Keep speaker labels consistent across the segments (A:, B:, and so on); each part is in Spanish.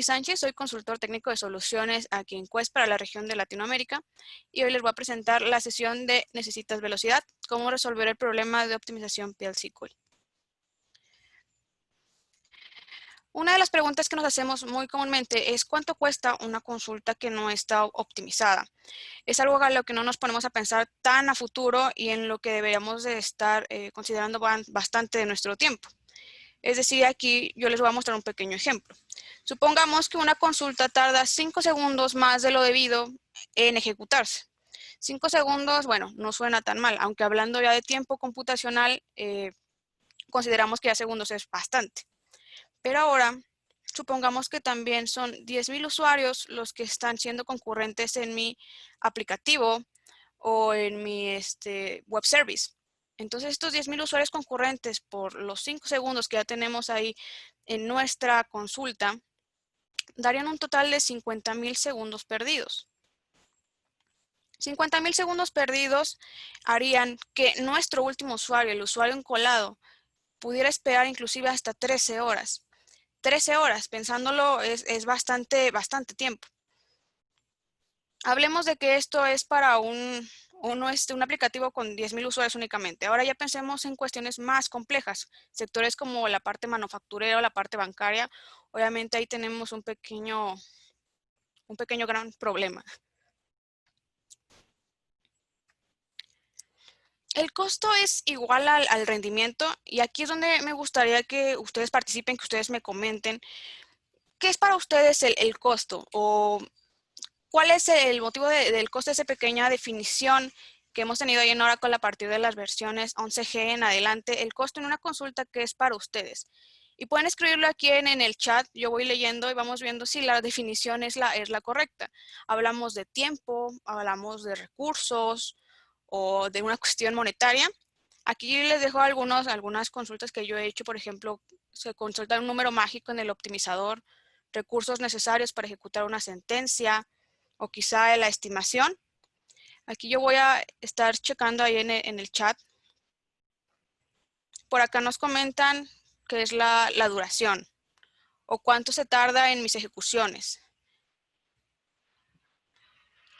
A: Unai Sánchez, soy consultor técnico de soluciones aquí en Quest para la región de Latinoamérica y hoy les voy a presentar la sesión de ¿Necesitas velocidad? Cómo resolver el problema de optimización PL/SQL. Una de las preguntas que nos hacemos muy comúnmente es ¿cuánto cuesta una consulta que no está optimizada? Es algo a lo que no nos ponemos a pensar tan a futuro y en lo que deberíamos de estar considerando bastante de nuestro tiempo. Es decir, aquí yo les voy a mostrar un pequeño ejemplo. Supongamos que una consulta tarda 5 segundos más de lo debido en ejecutarse. 5 segundos, bueno, no suena tan mal, aunque hablando ya de tiempo computacional, consideramos que ya segundos es bastante. Pero ahora, supongamos que también son 10,000 usuarios los que están siendo concurrentes en mi aplicativo o en mi web service. Entonces, estos 10,000 usuarios concurrentes por los 5 segundos que ya tenemos ahí en nuestra consulta, darían un total de 50,000 segundos perdidos. 50,000 segundos perdidos harían que nuestro último usuario, el usuario encolado, pudiera esperar inclusive hasta 13 horas. 13 horas, pensándolo, es bastante tiempo. Hablemos de que esto es para un aplicativo con 10,000 usuarios únicamente. Ahora ya pensemos en cuestiones más complejas, sectores como la parte manufacturera o la parte bancaria. Obviamente ahí tenemos un pequeño gran problema. El costo es igual al rendimiento y aquí es donde me gustaría que ustedes participen, que ustedes me comenten. ¿Qué es para ustedes el costo? ¿O cuál es el motivo del costo de esa pequeña definición que hemos tenido ahí en Oracle a partir de las versiones 11G en adelante? El costo en una consulta que es para ustedes. Y pueden escribirlo aquí en el chat, yo voy leyendo y vamos viendo si la definición es la correcta. Hablamos de tiempo, hablamos de recursos o de una cuestión monetaria. Aquí les dejo algunas consultas que yo he hecho, por ejemplo, se consulta un número mágico en el optimizador, recursos necesarios para ejecutar una sentencia o quizá la estimación. Aquí yo voy a estar checando ahí en el chat. Por acá nos comentan qué es la duración o cuánto se tarda en mis ejecuciones.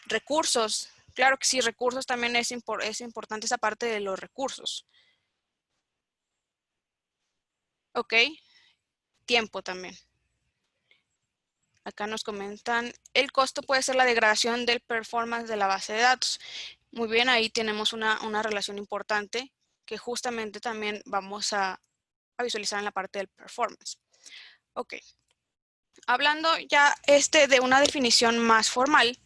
A: Recursos, claro que sí, recursos también es importante esa parte de los recursos. Ok, tiempo también. Acá nos comentan, el costo puede ser la degradación del performance de la base de datos. Muy bien, ahí tenemos una relación importante que justamente también vamos a visualizar en la parte del performance. Ok. Hablando ya de una definición más formal,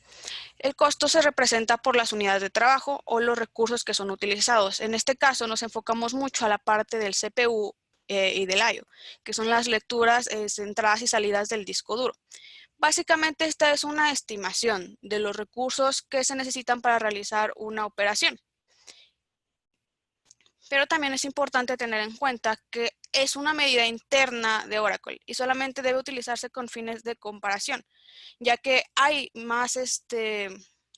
A: el costo se representa por las unidades de trabajo o los recursos que son utilizados. En este caso nos enfocamos mucho a la parte del CPU y del I/O, que son las lecturas, entradas y salidas del disco duro. Básicamente esta es una estimación de los recursos que se necesitan para realizar una operación. Pero también es importante tener en cuenta que es una medida interna de Oracle y solamente debe utilizarse con fines de comparación, ya que hay más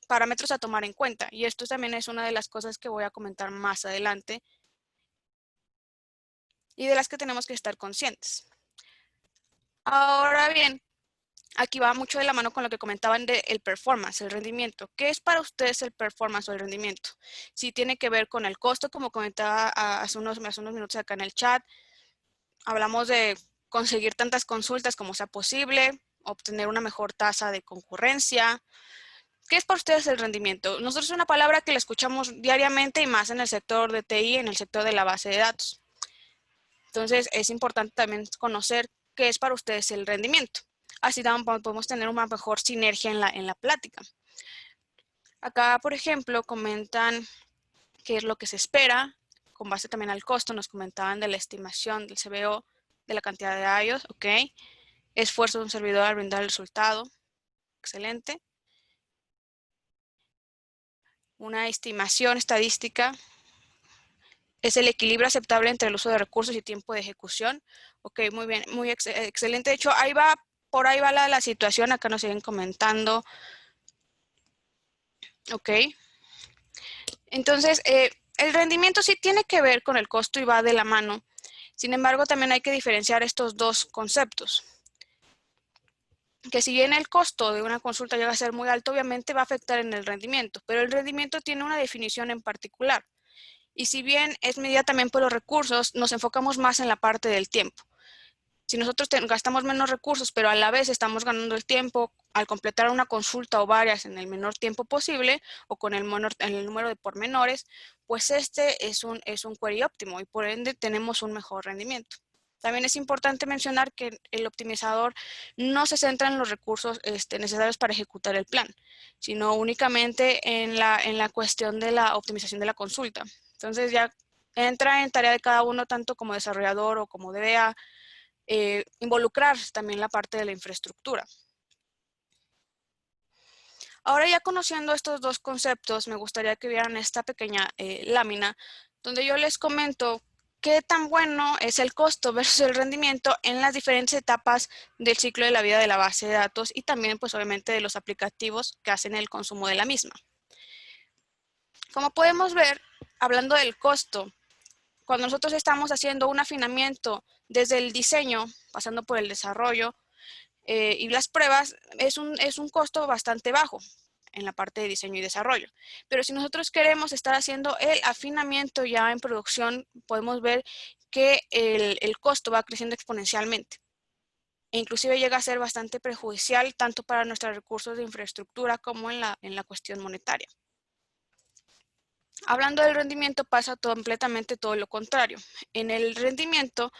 A: parámetros a tomar en cuenta. Y esto también es una de las cosas que voy a comentar más adelante y de las que tenemos que estar conscientes. Ahora bien, aquí va mucho de la mano con lo que comentaban del performance, el rendimiento. ¿Qué es para ustedes el performance o el rendimiento? Si tiene que ver con el costo, como comentaba hace unos minutos acá en el chat. Hablamos de conseguir tantas consultas como sea posible, obtener una mejor tasa de concurrencia. ¿Qué es para ustedes el rendimiento? Nosotros es una palabra que la escuchamos diariamente y más en el sector de TI, en el sector de la base de datos. Entonces, es importante también conocer qué es para ustedes el rendimiento. Así también podemos tener una mejor sinergia en la plática. Acá, por ejemplo, comentan qué es lo que se espera, con base también al costo, nos comentaban de la estimación del CBO, de la cantidad de I/Os, ok. Esfuerzo de un servidor al brindar el resultado, excelente. Una estimación estadística es el equilibrio aceptable entre el uso de recursos y tiempo de ejecución. Ok, muy bien, muy excelente. De hecho, por ahí va la situación, acá nos siguen comentando. Ok. Entonces, el rendimiento sí tiene que ver con el costo y va de la mano. Sin embargo, también hay que diferenciar estos dos conceptos. que si bien el costo de una consulta llega a ser muy alto, obviamente va a afectar en el rendimiento, pero el rendimiento tiene una definición en particular. Y si bien es medida también por los recursos, nos enfocamos más en la parte del tiempo. Si nosotros gastamos menos recursos, pero a la vez estamos ganando el tiempo al completar una consulta o varias en el menor tiempo posible o con el número de pormenores, pues este es un query óptimo y por ende tenemos un mejor rendimiento. También es importante mencionar que el optimizador no se centra en los recursos necesarios para ejecutar el plan, sino únicamente en la cuestión de la optimización de la consulta. Entonces ya entra en tarea de cada uno, tanto como desarrollador o como DBA, involucrar también la parte de la infraestructura. Ahora ya conociendo estos dos conceptos, me gustaría que vieran esta pequeña lámina donde yo les comento qué tan bueno es el costo versus el rendimiento en las diferentes etapas del ciclo de la vida de la base de datos y también pues obviamente de los aplicativos que hacen el consumo de la misma. Como podemos ver, hablando del costo, cuando nosotros estamos haciendo un afinamiento desde el diseño, pasando por el desarrollo, y las pruebas es un costo bastante bajo en la parte de diseño y desarrollo. Pero si nosotros queremos estar haciendo el afinamiento ya en producción, podemos ver que el costo va creciendo exponencialmente. E inclusive llega a ser bastante perjudicial tanto para nuestros recursos de infraestructura como en la cuestión monetaria. Hablando del rendimiento pasa completamente todo lo contrario. En el rendimiento,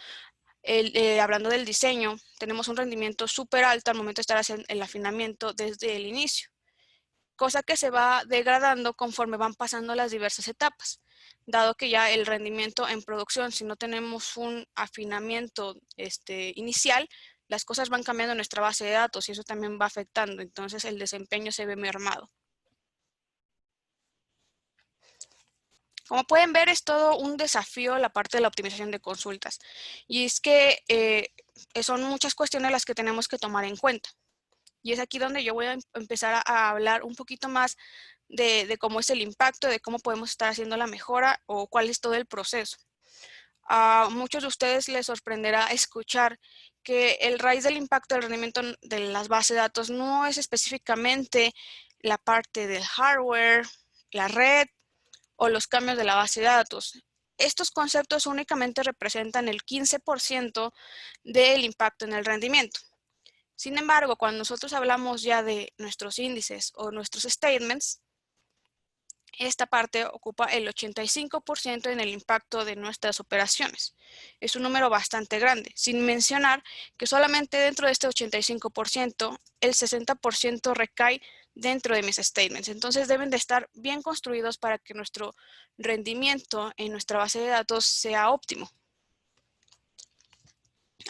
A: hablando del diseño, tenemos un rendimiento súper alto al momento de estar haciendo el afinamiento desde el inicio, cosa que se va degradando conforme van pasando las diversas etapas, dado que ya el rendimiento en producción, si no tenemos un afinamiento inicial, las cosas van cambiando en nuestra base de datos y eso también va afectando, entonces el desempeño se ve mermado. Como pueden ver, es todo un desafío la parte de la optimización de consultas. Y es que son muchas cuestiones las que tenemos que tomar en cuenta. Y es aquí donde yo voy a empezar a hablar un poquito más de cómo es el impacto, de cómo podemos estar haciendo la mejora o cuál es todo el proceso. A muchos de ustedes les sorprenderá escuchar que el raíz del impacto del rendimiento de las bases de datos no es específicamente la parte del hardware, la red, o los cambios de la base de datos. Estos conceptos únicamente representan el 15% del impacto en el rendimiento. Sin embargo, cuando nosotros hablamos ya de nuestros índices o nuestros statements, esta parte ocupa el 85% en el impacto de nuestras operaciones. Es un número bastante grande, sin mencionar que solamente dentro de este 85%, el 60% recae dentro de mis statements. Entonces deben de estar bien construidos para que nuestro rendimiento en nuestra base de datos sea óptimo.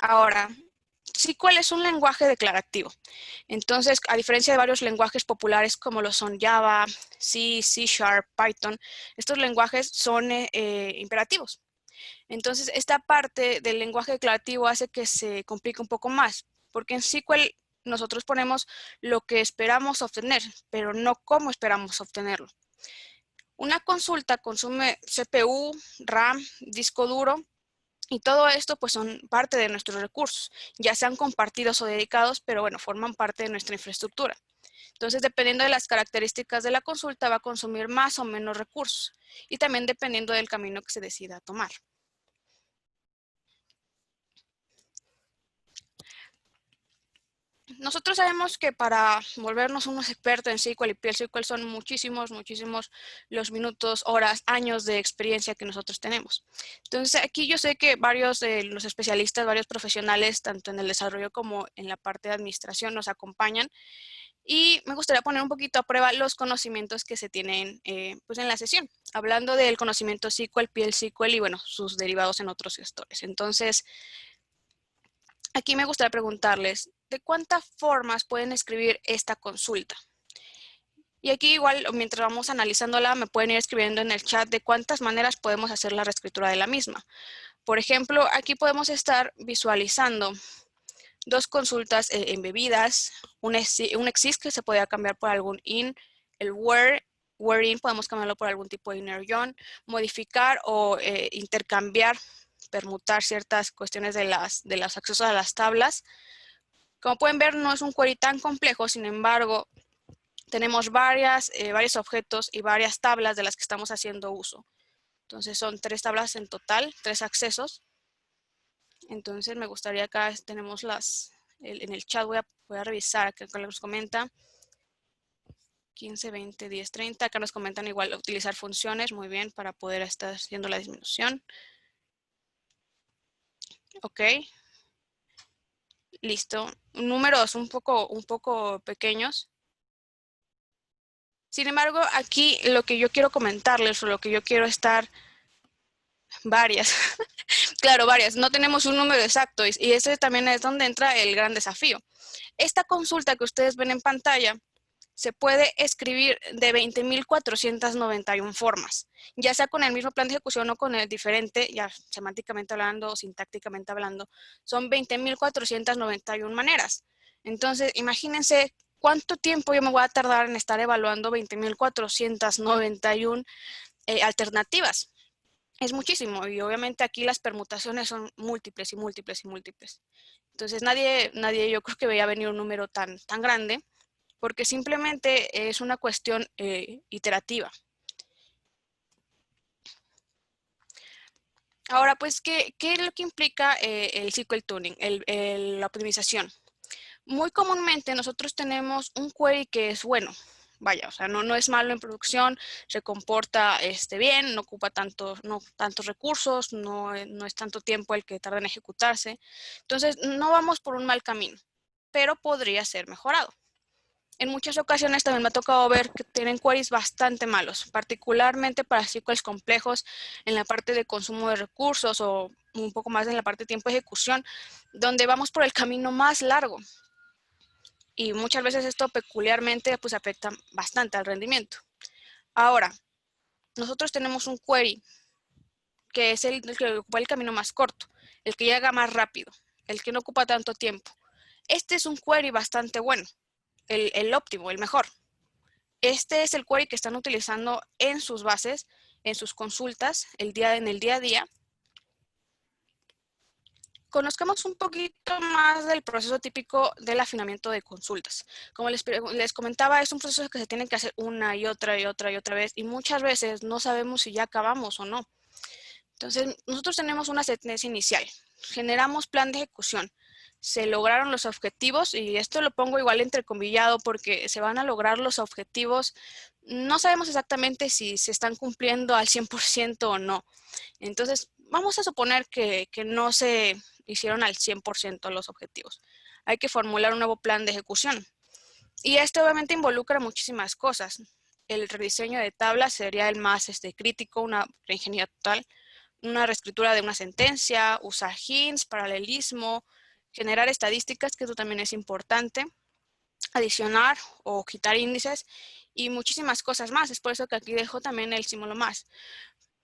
A: Ahora, SQL es un lenguaje declarativo. Entonces, a diferencia de varios lenguajes populares como lo son Java, C, C#, Python, estos lenguajes son imperativos. Entonces, esta parte del lenguaje declarativo hace que se complique un poco más, porque en SQL nosotros ponemos lo que esperamos obtener, pero no cómo esperamos obtenerlo. Una consulta consume CPU, RAM, disco duro, y todo esto pues son parte de nuestros recursos, ya sean compartidos o dedicados, pero bueno, forman parte de nuestra infraestructura. Entonces, dependiendo de las características de la consulta, va a consumir más o menos recursos y también dependiendo del camino que se decida tomar. Nosotros sabemos que para volvernos unos expertos en SQL y PL/SQL son muchísimos los minutos, horas, años de experiencia que nosotros tenemos. Entonces, aquí yo sé que varios de los especialistas, varios profesionales, tanto en el desarrollo como en la parte de administración, nos acompañan. Y me gustaría poner un poquito a prueba los conocimientos que se tienen pues en la sesión, hablando del conocimiento SQL, PL/SQL y bueno, sus derivados en otros gestores. Entonces, aquí me gustaría preguntarles, ¿de cuántas formas pueden escribir esta consulta? Y aquí igual, mientras vamos analizándola, me pueden ir escribiendo en el chat de cuántas maneras podemos hacer la reescritura de la misma. Por ejemplo, aquí podemos estar visualizando dos consultas embebidas, un exist que se podría cambiar por algún in, el wherein podemos cambiarlo por algún tipo de inner John, modificar o intercambiar, permutar ciertas cuestiones de los accesos a las tablas, Como pueden ver, no es un query tan complejo, sin embargo, tenemos varios objetos y varias tablas de las que estamos haciendo uso. Entonces son 3 tablas en total, 3 accesos. Entonces me gustaría acá tenemos en el chat voy a revisar, acá nos comenta 15, 20, 10, 30. Acá nos comentan igual utilizar funciones, muy bien, para poder estar haciendo la disminución. Ok. Listo. Números un poco pequeños. Sin embargo, aquí lo que yo quiero comentarles o lo que yo quiero estar varias, claro, varias, no tenemos un número exacto y ese también es donde entra el gran desafío. Esta consulta que ustedes ven en pantalla se puede escribir de 20.491 formas, ya sea con el mismo plan de ejecución o con el diferente, ya semánticamente hablando o sintácticamente hablando, son 20.491 maneras. Entonces, imagínense cuánto tiempo yo me voy a tardar en estar evaluando 20.491 alternativas. Es muchísimo y obviamente aquí las permutaciones son múltiples y múltiples y múltiples. Entonces nadie yo creo que veía venir un número tan grande porque simplemente es una cuestión iterativa. Ahora, pues, ¿qué es lo que implica el SQL Tuning, la optimización? Muy comúnmente nosotros tenemos un query que es bueno, vaya, o sea, no es malo en producción, se comporta bien, no ocupa tantos recursos, no es tanto tiempo el que tarda en ejecutarse. Entonces, no vamos por un mal camino, pero podría ser mejorado. En muchas ocasiones también me ha tocado ver que tienen queries bastante malos, particularmente para SQLs complejos en la parte de consumo de recursos o un poco más en la parte de tiempo de ejecución, donde vamos por el camino más largo. Y muchas veces esto peculiarmente pues afecta bastante al rendimiento. Ahora, nosotros tenemos un query que es el que ocupa el camino más corto, el que llega más rápido, el que no ocupa tanto tiempo. Este es un query bastante bueno, el óptimo, el mejor. Este es el query que están utilizando en sus bases, en sus consultas, en el día a día. Conozcamos un poquito más del proceso típico del afinamiento de consultas. Como les comentaba, es un proceso que se tiene que hacer una y otra vez y muchas veces no sabemos si ya acabamos o no. Entonces, nosotros tenemos una sentencia inicial, generamos plan de ejecución, se lograron los objetivos y esto lo pongo igual entrecomillado porque se van a lograr los objetivos, no sabemos exactamente si se están cumpliendo al 100% o no. Entonces, vamos a suponer que no se hicieron al 100% los objetivos. Hay que formular un nuevo plan de ejecución. Y esto obviamente involucra muchísimas cosas. El rediseño de tablas sería el más crítico, una reingeniería total, una reescritura de una sentencia, usar hints, paralelismo, generar estadísticas, que eso también es importante, adicionar o quitar índices y muchísimas cosas más. Es por eso que aquí dejo también el símbolo más.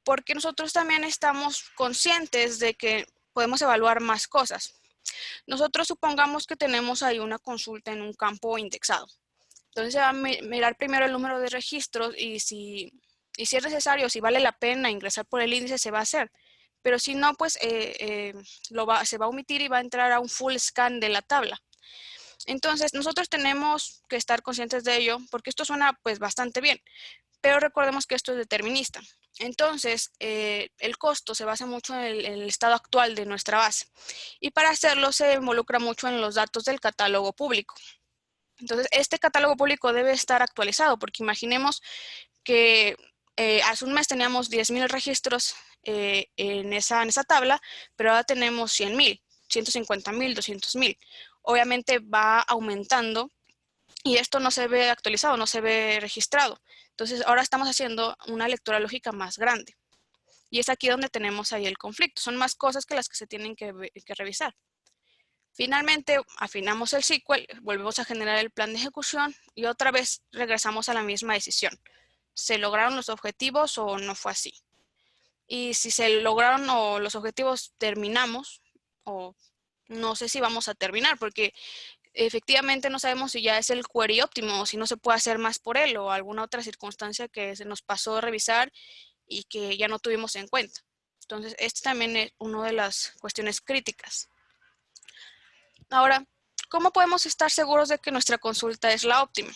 A: Porque nosotros también estamos conscientes de que podemos evaluar más cosas. Nosotros supongamos que tenemos ahí una consulta en un campo indexado. Entonces se va a mirar primero el número de registros y si es necesario, si vale la pena ingresar por el índice, se va a hacer. Pero si no, pues se va a omitir y va a entrar a un full scan de la tabla. Entonces nosotros tenemos que estar conscientes de ello porque esto suena pues bastante bien, pero recordemos que esto es determinista. Entonces, el costo se basa mucho en el estado actual de nuestra base y para hacerlo se involucra mucho en los datos del catálogo público. Entonces, este catálogo público debe estar actualizado porque imaginemos que hace un mes teníamos 10,000 registros en esa tabla, pero ahora tenemos 100,000, 150,000, 200,000. Obviamente va aumentando y esto no se ve actualizado, no se ve registrado. Entonces, ahora estamos haciendo una lectura lógica más grande. Y es aquí donde tenemos ahí el conflicto. Son más cosas que las que se tienen que revisar. Finalmente, afinamos el SQL, volvemos a generar el plan de ejecución y otra vez regresamos a la misma decisión. ¿Se lograron los objetivos o no fue así? Y si se lograron los objetivos, terminamos o no sé si vamos a terminar porque efectivamente no sabemos si ya es el query óptimo o si no se puede hacer más por él o alguna otra circunstancia que se nos pasó a revisar y que ya no tuvimos en cuenta. Entonces, este también es una de las cuestiones críticas. Ahora, ¿Cómo podemos estar seguros de que nuestra consulta es la óptima?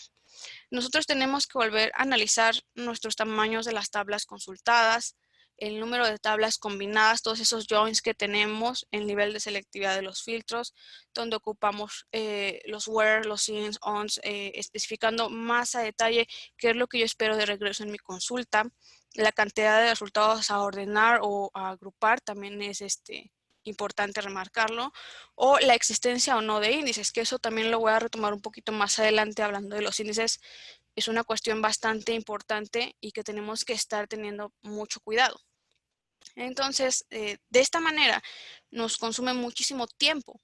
A: Nosotros tenemos que volver a analizar nuestros tamaños de las tablas consultadas, el número de tablas combinadas, todos esos joins que tenemos, el nivel de selectividad de los filtros, donde ocupamos los where, los ins, ons, especificando más a detalle qué es lo que yo espero de regreso en mi consulta. La cantidad de resultados a ordenar o a agrupar también es importante remarcarlo, o la existencia o no de índices, que eso también lo voy a retomar un poquito más adelante hablando de los índices. Es una cuestión bastante importante y que tenemos que estar teniendo mucho cuidado. Entonces, de esta manera nos consume muchísimo tiempo.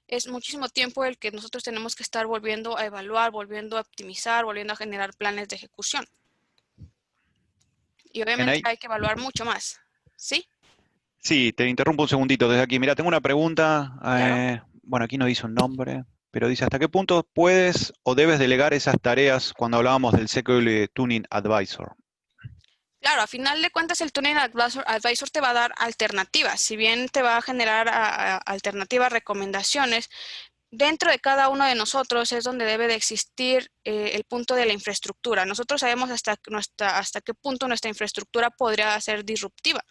A: Es muchísimo tiempo el que nosotros tenemos que estar volviendo a evaluar, volviendo a optimizar, volviendo a generar planes de ejecución. Y obviamente
B: Ahí.
A: hay que evaluar mucho más. ¿Sí?
B: Sí, te interrumpo un segundito desde aquí. Mira, tengo una pregunta.
A: Claro.
B: Bueno, aquí no dice un nombre, pero dice, ¿hasta qué punto puedes o debes delegar esas tareas cuando hablábamos del SQL Tuning Advisor?
A: Claro, a final de cuentas el Tuning Advisor te va a dar alternativas. Si bien te va a generar alternativas, recomendaciones, dentro de cada uno de nosotros es donde debe de existir el punto de la infraestructura. Nosotros sabemos hasta qué punto nuestra infraestructura podría ser disruptiva.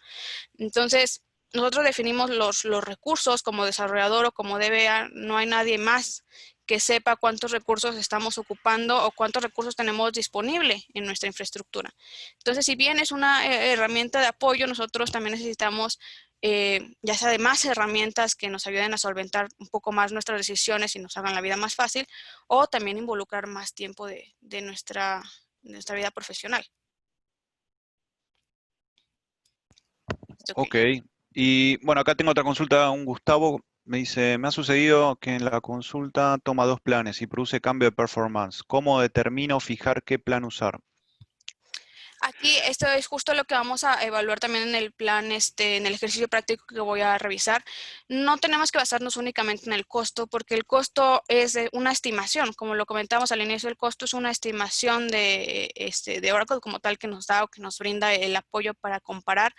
A: Entonces, nosotros definimos los recursos como desarrollador o como DBA, no hay nadie más que sepa cuántos recursos estamos ocupando o cuántos recursos tenemos disponible en nuestra infraestructura. Entonces, si bien es una herramienta de apoyo, nosotros también necesitamos ya sea de más herramientas que nos ayuden a solventar un poco más nuestras decisiones y nos hagan la vida más fácil, o también involucrar más tiempo de nuestra vida profesional.
B: Ok.
A: Okay.
B: Y bueno, acá tengo otra consulta, un Gustavo me dice, me ha sucedido que en la consulta toma dos planes y produce cambio de performance. ¿Cómo determino fijar qué plan usar?
A: Aquí esto es justo lo que vamos a evaluar también en el plan, en el ejercicio práctico que voy a revisar. No tenemos que basarnos únicamente en el costo, porque el costo es una estimación. Como lo comentamos al inicio, el costo es una estimación de Oracle como tal que nos da o que nos brinda el apoyo para comparar.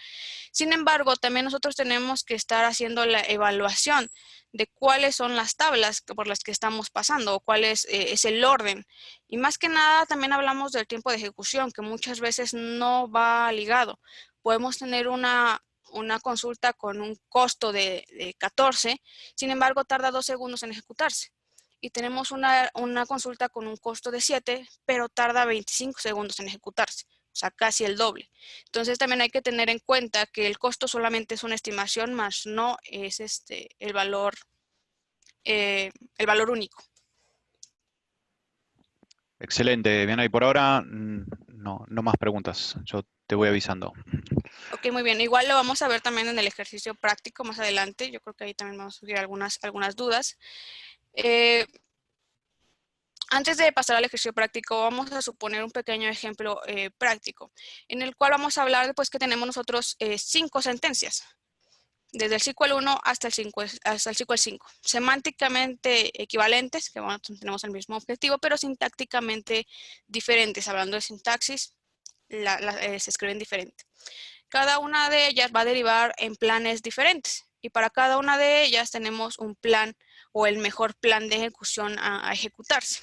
A: Sin embargo, también nosotros tenemos que estar haciendo la evaluación de cuáles son las tablas por las que estamos pasando o cuál es el orden. Y más que nada también hablamos del tiempo de ejecución, que muchas veces no va ligado. Podemos tener una consulta con un costo de 14, sin embargo tarda 2 segundos en ejecutarse. Y tenemos una consulta con un costo de 7, pero tarda 25 segundos en ejecutarse, o sea, casi el doble. Entonces también hay que tener en cuenta que el costo solamente es una estimación, más no es el valor único.
B: Excelente, bien ahí por ahora. No, no más preguntas. Yo te voy avisando.
A: Ok, muy bien. Igual lo vamos a ver también en el ejercicio práctico más adelante. Yo creo que ahí también vamos a surgir algunas dudas. Antes de pasar al ejercicio práctico, vamos a suponer un pequeño ejemplo práctico, en el cual vamos a hablar después que tenemos nosotros 5 sentencias, desde el SQL 1 hasta el SQL 5, semánticamente equivalentes, que bueno, tenemos el mismo objetivo, pero sintácticamente diferentes. Hablando de sintaxis, se escriben diferente. Cada una de ellas va a derivar en planes diferentes y para cada una de ellas tenemos un plan o el mejor plan de ejecución a ejecutarse.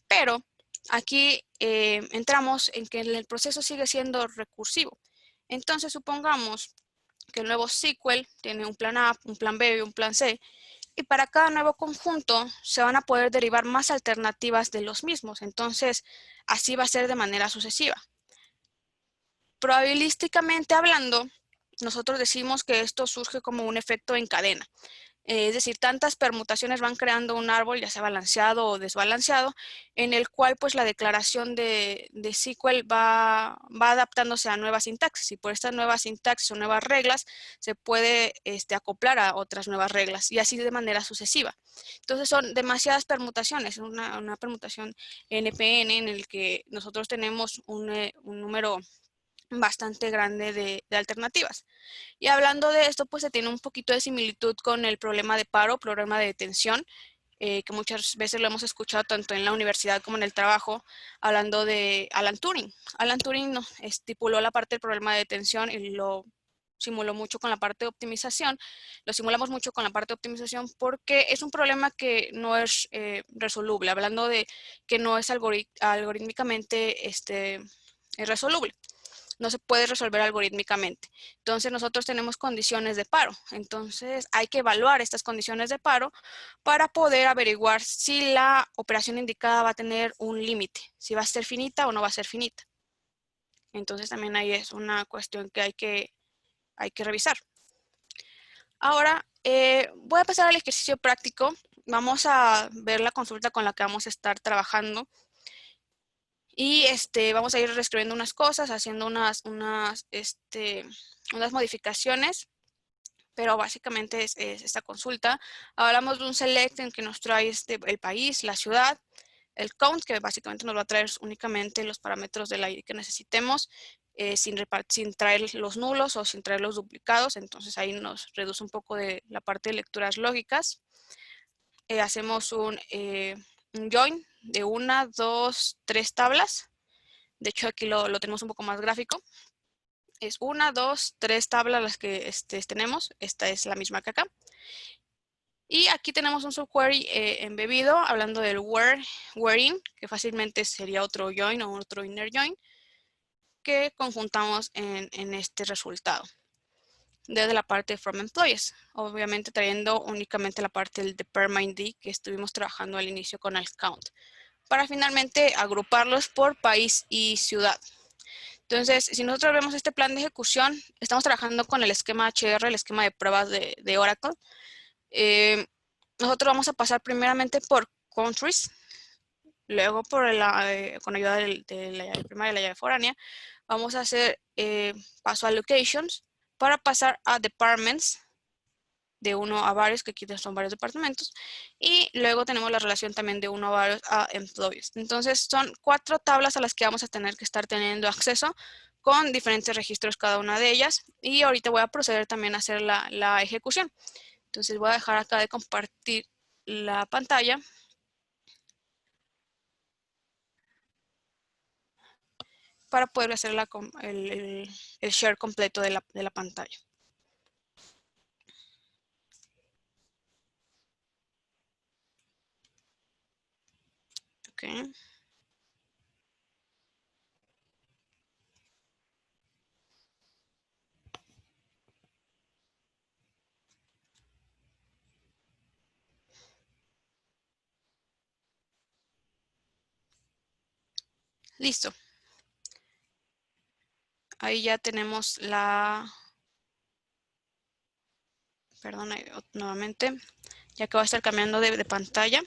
A: Pero aquí entramos en que el proceso sigue siendo recursivo. Entonces supongamos que el nuevo SQL tiene un plan A, un plan B y un plan C, y para cada nuevo conjunto se van a poder derivar más alternativas de los mismos. Entonces, así va a ser de manera sucesiva. Probabilísticamente hablando, nosotros decimos que esto surge como un efecto en cadena. Es decir, tantas permutaciones van creando un árbol, ya sea balanceado o desbalanceado, en el cual pues la declaración de SQL va adaptándose a nuevas sintaxis, y por estas nuevas sintaxis o nuevas reglas se puede acoplar a otras nuevas reglas, y así de manera sucesiva. Entonces son demasiadas permutaciones, una permutación NPN en el que nosotros tenemos un número bastante grande de alternativas. Y hablando de esto, pues se tiene un poquito de similitud con el problema de paro, problema de detención, que muchas veces lo hemos escuchado tanto en la universidad como en el trabajo, hablando de Alan Turing. Alan Turing estipuló la parte del problema de detención y lo simuló mucho con la parte de optimización. Lo simulamos mucho con la parte de optimización porque es un problema que no es resoluble, hablando de que no es algorítmicamente resoluble. No se puede resolver algorítmicamente. Entonces nosotros tenemos condiciones de paro. Entonces hay que evaluar estas condiciones de paro para poder averiguar si la operación indicada va a tener un límite, si va a ser finita o no va a ser finita. Entonces también ahí es una cuestión que hay que revisar. Ahora voy a pasar al ejercicio práctico. Vamos a ver la consulta con la que vamos a estar trabajando. Y vamos a ir reescribiendo unas cosas, haciendo unas modificaciones, pero básicamente es esta consulta. Hablamos de un select en que nos trae el país, la ciudad, el count, que básicamente nos va a traer únicamente los parámetros del ID que necesitemos, sin traer los nulos o sin traer los duplicados. Entonces ahí nos reduce un poco de la parte de lecturas lógicas. Hacemos un join de 1, 2, 3 tablas. De hecho, aquí lo tenemos un poco más gráfico. Es 1, 2, 3 tablas las que tenemos. Esta es la misma que acá. Y aquí tenemos un subquery embebido, hablando del wherein, que fácilmente sería otro join o otro inner join, que conjuntamos en este resultado. Desde la parte de from employees, obviamente trayendo únicamente la parte del department que estuvimos trabajando al inicio con el count, para finalmente agruparlos por país y ciudad. Entonces, si nosotros vemos este plan de ejecución, estamos trabajando con el esquema HR, el esquema de pruebas de Oracle. Nosotros vamos a pasar primeramente por countries, luego por con ayuda de la llave primaria y la llave foránea, vamos a hacer paso a locations para pasar a departments, de 1 a varios, que aquí son varios departamentos, y luego tenemos la relación también de 1 a varios a employees. Entonces son 4 tablas a las que vamos a tener que estar teniendo acceso con diferentes registros cada una de ellas, y ahorita voy a proceder también a hacer la ejecución. Entonces voy a dejar acá de compartir la pantalla para poder hacer el share completo de la pantalla. Okay. Listo. Ahí ya tenemos perdón, nuevamente, ya que va a estar cambiando de pantalla.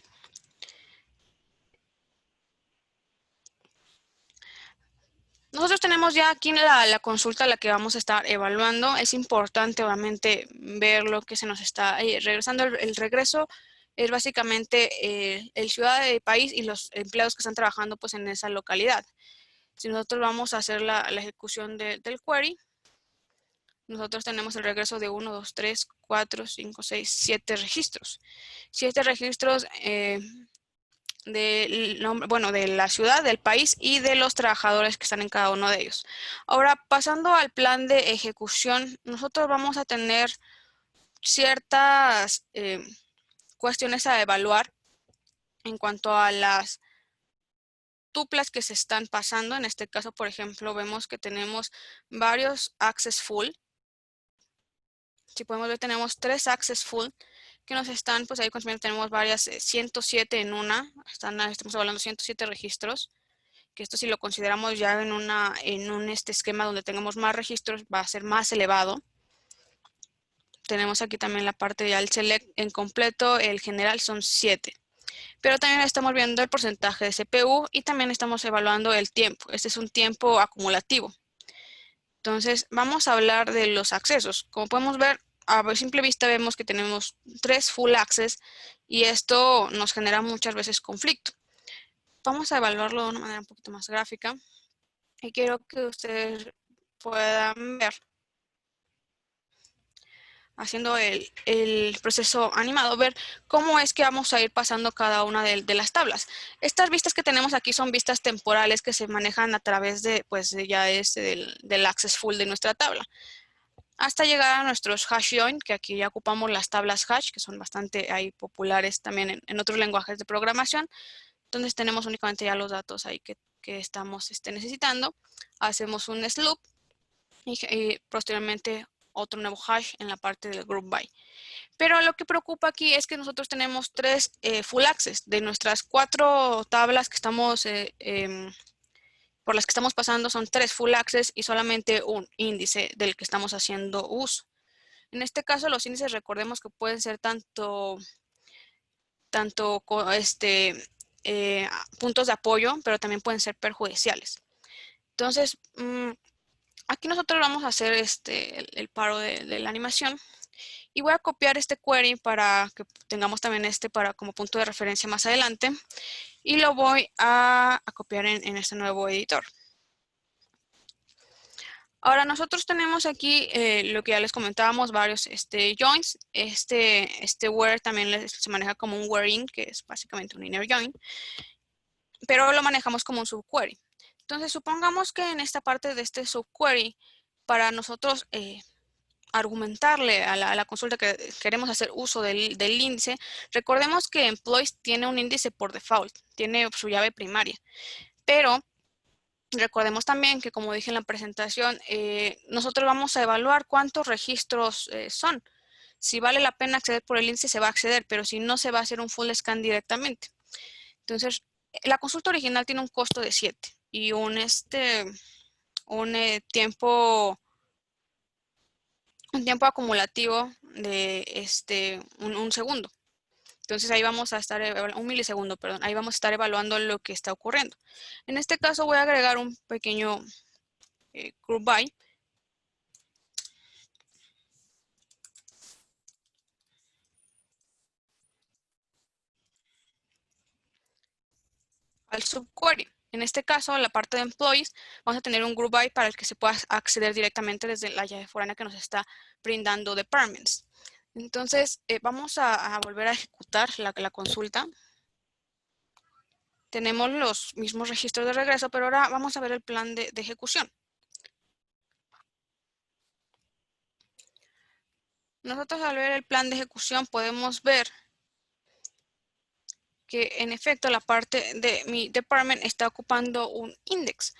A: Nosotros tenemos ya aquí la consulta a la que vamos a estar evaluando. Es importante, obviamente, ver lo que se nos está regresando. El regreso es básicamente el ciudad, el país y los empleados que están trabajando pues, en esa localidad. Si nosotros vamos a hacer la ejecución del query, nosotros tenemos el regreso de 1, 2, 3, 4, 5, 6, 7 registros. 7 registros del nombre, bueno, de la ciudad, del país y de los trabajadores que están en cada uno de ellos. Ahora, pasando al plan de ejecución, nosotros vamos a tener ciertas cuestiones a evaluar en cuanto a las tuplas que se están pasando. En este caso, por ejemplo, vemos que tenemos varios access full. Si podemos ver, tenemos 3 access full que nos están, pues ahí consumiendo, tenemos varias, 107 en una, estamos hablando de 107 registros, que esto si lo consideramos ya en un esquema donde tengamos más registros, va a ser más elevado. Tenemos aquí también la parte ya el select en completo, el general son 7. Pero también estamos viendo el porcentaje de CPU y también estamos evaluando el tiempo. Este es un tiempo acumulativo. Entonces, vamos a hablar de los accesos. Como podemos ver, a simple vista vemos que tenemos 3 full access y esto nos genera muchas veces conflicto. Vamos a evaluarlo de una manera un poquito más gráfica y quiero que ustedes puedan ver, haciendo el proceso animado, ver cómo es que vamos a ir pasando cada una de las tablas. Estas vistas que tenemos aquí son vistas temporales que se manejan a través de, pues, del access full de nuestra tabla. hasta llegar a nuestros hash join, que aquí ya ocupamos las tablas hash, que son bastante ahí populares también en otros lenguajes de programación. Entonces tenemos únicamente ya los datos ahí que estamos necesitando. Hacemos un loop y posteriormente otro nuevo hash en la parte del group by. Pero lo que preocupa aquí es que nosotros tenemos 3 full access. De nuestras 4 tablas que estamos por las que estamos pasando son 3 full access y solamente un índice del que estamos haciendo uso. En este caso los índices recordemos que pueden ser tanto puntos de apoyo, pero también pueden ser perjudiciales. Entonces, aquí nosotros vamos a hacer el paro de la animación y voy a copiar este query para que tengamos también como punto de referencia más adelante y lo voy a copiar en este nuevo editor. Ahora nosotros tenemos aquí lo que ya les comentábamos, varios joins. Este where también se maneja como un where-in, que es básicamente un inner join, pero lo manejamos como un subquery. Entonces supongamos que en esta parte de este subquery, para nosotros argumentarle a la consulta que queremos hacer uso del índice, recordemos que employees tiene un índice por default, tiene su llave primaria, pero recordemos también que, como dije en la presentación, nosotros vamos a evaluar cuántos registros son. Si vale la pena acceder por el índice, se va a acceder, pero si no, se va a hacer un full scan directamente. Entonces, la consulta original tiene un costo de 7 y un tiempo acumulativo de un segundo. Entonces ahí vamos a estar, un milisegundo, perdón, ahí vamos a estar evaluando lo que está ocurriendo. En este caso voy a agregar un pequeño group by. Al subquery. En este caso, en la parte de employees, vamos a tener un group by para el que se pueda acceder directamente desde la llave foránea que nos está brindando departments. Entonces, vamos a volver a ejecutar la consulta. Tenemos los mismos registros de regreso, pero ahora vamos a ver el plan de ejecución. Nosotros al ver el plan de ejecución podemos ver que en efecto la parte de mi department está ocupando un index.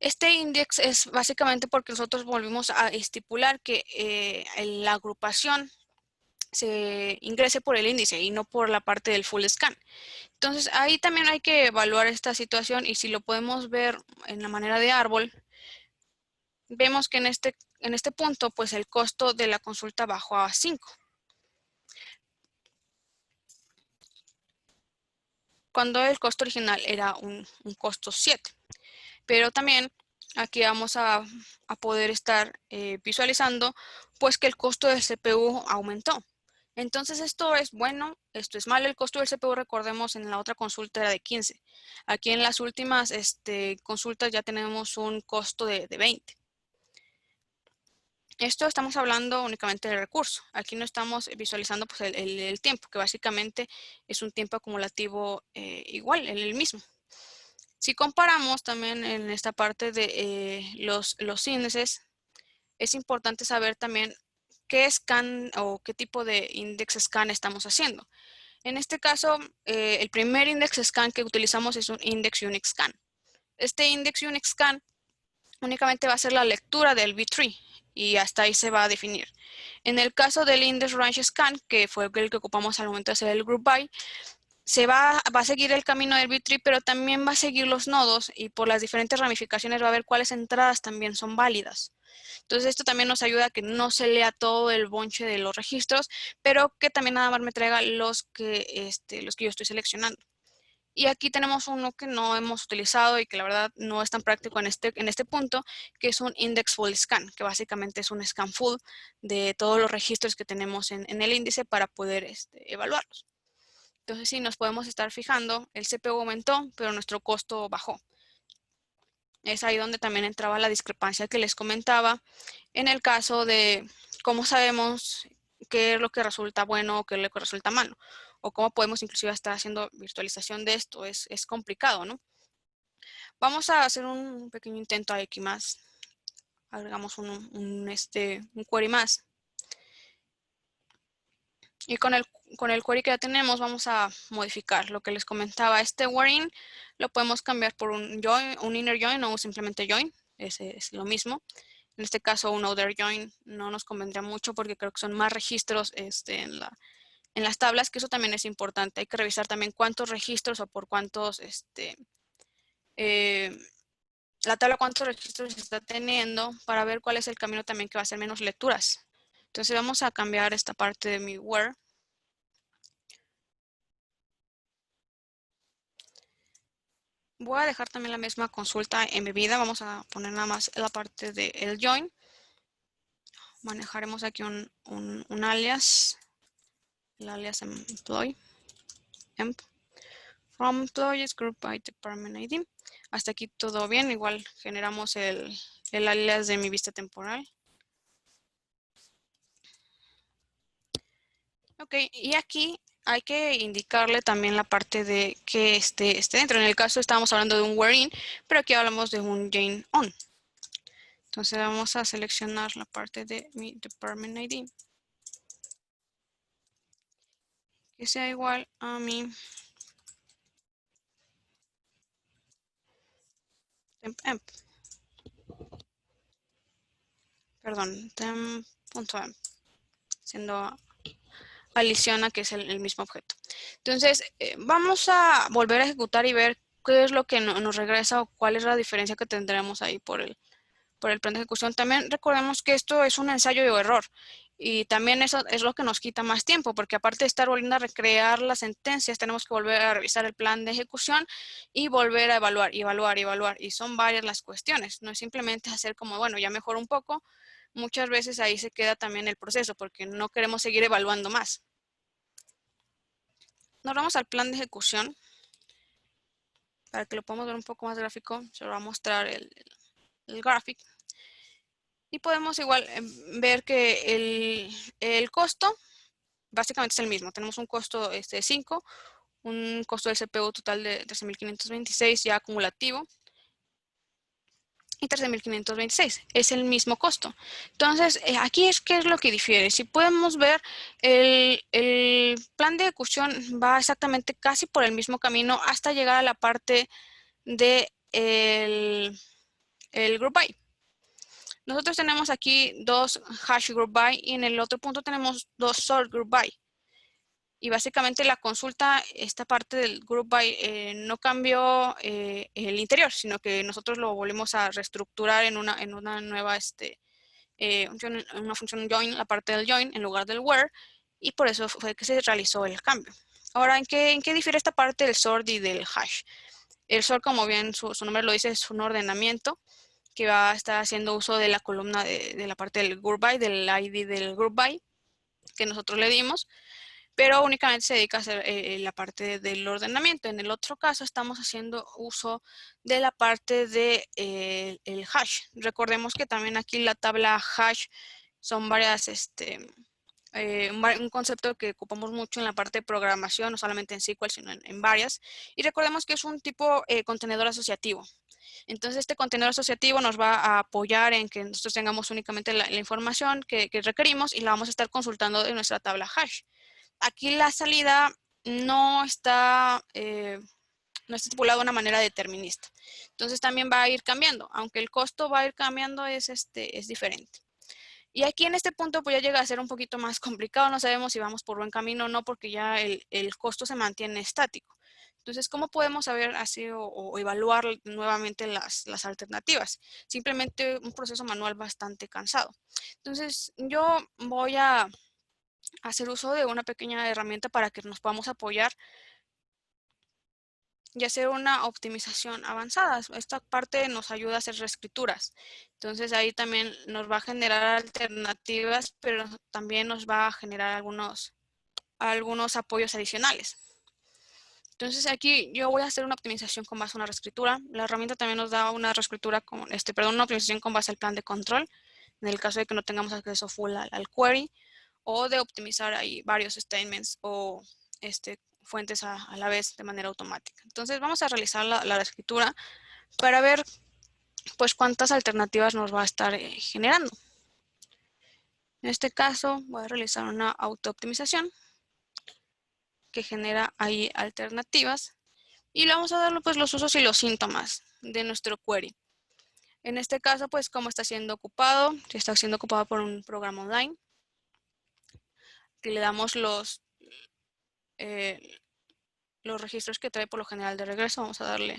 A: Este index es básicamente porque nosotros volvimos a estipular que la agrupación se ingrese por el índice y no por la parte del full scan. Entonces ahí también hay que evaluar esta situación y si lo podemos ver en la manera de árbol, vemos que en este punto pues el costo de la consulta bajó a 5. Cuando el costo original era un costo 7. Pero también aquí vamos a poder estar visualizando pues que el costo del CPU aumentó. Entonces esto es bueno, esto es malo. El costo del CPU, recordemos, en la otra consulta era de 15. Aquí en las últimas consultas ya tenemos un costo de 20. Esto estamos hablando únicamente del recurso. Aquí no estamos visualizando pues, el tiempo, que básicamente es un tiempo acumulativo igual, el mismo. Si comparamos también en esta parte de los índices, es importante saber también qué scan o qué tipo de index scan estamos haciendo. En este caso, el primer index scan que utilizamos es un index unix scan. Este index unix scan únicamente va a ser la lectura del B-tree y hasta ahí se va a definir. En el caso del index range scan, que fue el que ocupamos al momento de hacer el group by, va a seguir el camino del B-tree, pero también va a seguir los nodos y por las diferentes ramificaciones va a ver cuáles entradas también son válidas. Entonces esto también nos ayuda a que no se lea todo el bonche de los registros, pero que también nada más me traiga los que yo estoy seleccionando. Y aquí tenemos uno que no hemos utilizado y que la verdad no es tan práctico en este punto, que es un index full scan, que básicamente es un scan full de todos los registros que tenemos en el índice para poder evaluarlos. Entonces sí, nos podemos estar fijando, el CPU aumentó, pero nuestro costo bajó. Es ahí donde también entraba la discrepancia que les comentaba en el caso de cómo sabemos qué es lo que resulta bueno o qué es lo que resulta malo. O cómo podemos inclusive estar haciendo virtualización de esto. Es complicado, ¿no? Vamos a hacer un pequeño intento aquí más agregamos un query más. Y con el query que ya tenemos vamos a modificar lo que les comentaba. Este wherein lo podemos cambiar por un join, un inner join o simplemente join. Ese es lo mismo. En este caso un outer join no nos convendría mucho porque creo que son más registros en las tablas, que eso también es importante. Hay que revisar también cuántos registros o por cuántos, la tabla cuántos registros está teniendo para ver cuál es el camino también que va a hacer menos lecturas. Entonces vamos a cambiar esta parte de mi where. Voy a dejar también la misma consulta embebida. Vamos a poner nada más la parte del join. Manejaremos aquí un alias. El alias employee. Emp. From employees group by department ID. Hasta aquí todo bien. Igual generamos el alias de mi vista temporal. Ok, y aquí hay que indicarle también la parte de que esté dentro. En el caso estábamos hablando de un wherein, pero aquí hablamos de un join on. Entonces vamos a seleccionar la parte de mi department ID. Que sea igual a mi temp. Perdón, temp.emp. Siendo aliciona que es el mismo objeto. Entonces, vamos a volver a ejecutar y ver qué es lo que nos regresa o cuál es la diferencia que tendremos ahí por el plan de ejecución. También recordemos que esto es un ensayo o error. Y también eso es lo que nos quita más tiempo, porque aparte de estar volviendo a recrear las sentencias, tenemos que volver a revisar el plan de ejecución y volver a evaluar. Y son varias las cuestiones. No es simplemente hacer como, bueno, ya mejoró un poco. Muchas veces ahí se queda también el proceso, porque no queremos seguir evaluando más. Nos vamos al plan de ejecución. Para que lo podamos ver un poco más gráfico, se lo va a mostrar el gráfico. Y podemos igual ver que el costo básicamente es el mismo. Tenemos un costo 5, un costo del CPU total de 13.526 ya acumulativo y 13.526. Es el mismo costo. Entonces, aquí qué es lo que difiere. Si podemos ver, el plan de ejecución va exactamente casi por el mismo camino hasta llegar a la parte de el group by. Nosotros tenemos aquí dos hash group by y en el otro punto tenemos dos sort group by. Y básicamente la consulta, esta parte del group by no cambió el interior, sino que nosotros lo volvemos a reestructurar en una nueva, una función join, la parte del join en lugar del where, y por eso fue que se realizó el cambio. Ahora, ¿en qué difiere esta parte del sort y del hash? El sort, como bien su nombre lo dice, es un ordenamiento que va a estar haciendo uso de la columna de la parte del group by, del ID del group by que nosotros le dimos, pero únicamente se dedica a hacer la parte del ordenamiento. En el otro caso estamos haciendo uso de la parte de el hash. Recordemos que también aquí la tabla hash son varias, un concepto que ocupamos mucho en la parte de programación, no solamente en SQL, sino en varias. Y recordemos que es un tipo contenedor asociativo. Entonces, este contenedor asociativo nos va a apoyar en que nosotros tengamos únicamente la información que requerimos y la vamos a estar consultando de nuestra tabla hash. Aquí la salida no está estipulada de una manera determinista. Entonces, también va a ir cambiando. Aunque el costo va a ir cambiando, es diferente. Y aquí en este punto pues ya llega a ser un poquito más complicado. No sabemos si vamos por buen camino o no, porque ya el costo se mantiene estático. Entonces, ¿cómo podemos saber así o evaluar nuevamente las alternativas? Simplemente un proceso manual bastante cansado. Entonces, yo voy a hacer uso de una pequeña herramienta para que nos podamos apoyar y hacer una optimización avanzada. Esta parte nos ayuda a hacer reescrituras. Entonces, ahí también nos va a generar alternativas, pero también nos va a generar algunos apoyos adicionales. Entonces aquí yo voy a hacer una optimización con base a una reescritura. La herramienta también nos da una reescritura con, una optimización con base al plan de control, en el caso de que no tengamos acceso full al query, o de optimizar ahí varios statements o fuentes a la vez de manera automática. Entonces vamos a realizar la reescritura para ver pues cuántas alternativas nos va a estar generando. En este caso voy a realizar una auto-optimización que genera ahí alternativas y le vamos a dar pues los usos y los síntomas de nuestro query. En este caso, pues cómo está siendo ocupado, si está siendo ocupado por un programa online, que le damos los registros que trae por lo general de regreso. Vamos a darle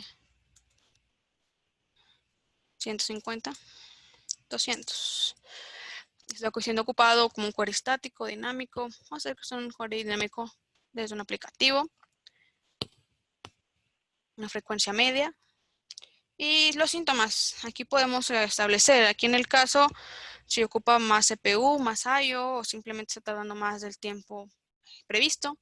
A: 150, 200. Está siendo ocupado como un query estático, dinámico. Vamos a hacer que sea un query dinámico desde un aplicativo. Una frecuencia media. Y los síntomas. Aquí podemos establecer, aquí en el caso, si ocupa más CPU, más I/O o simplemente se está dando más del tiempo previsto.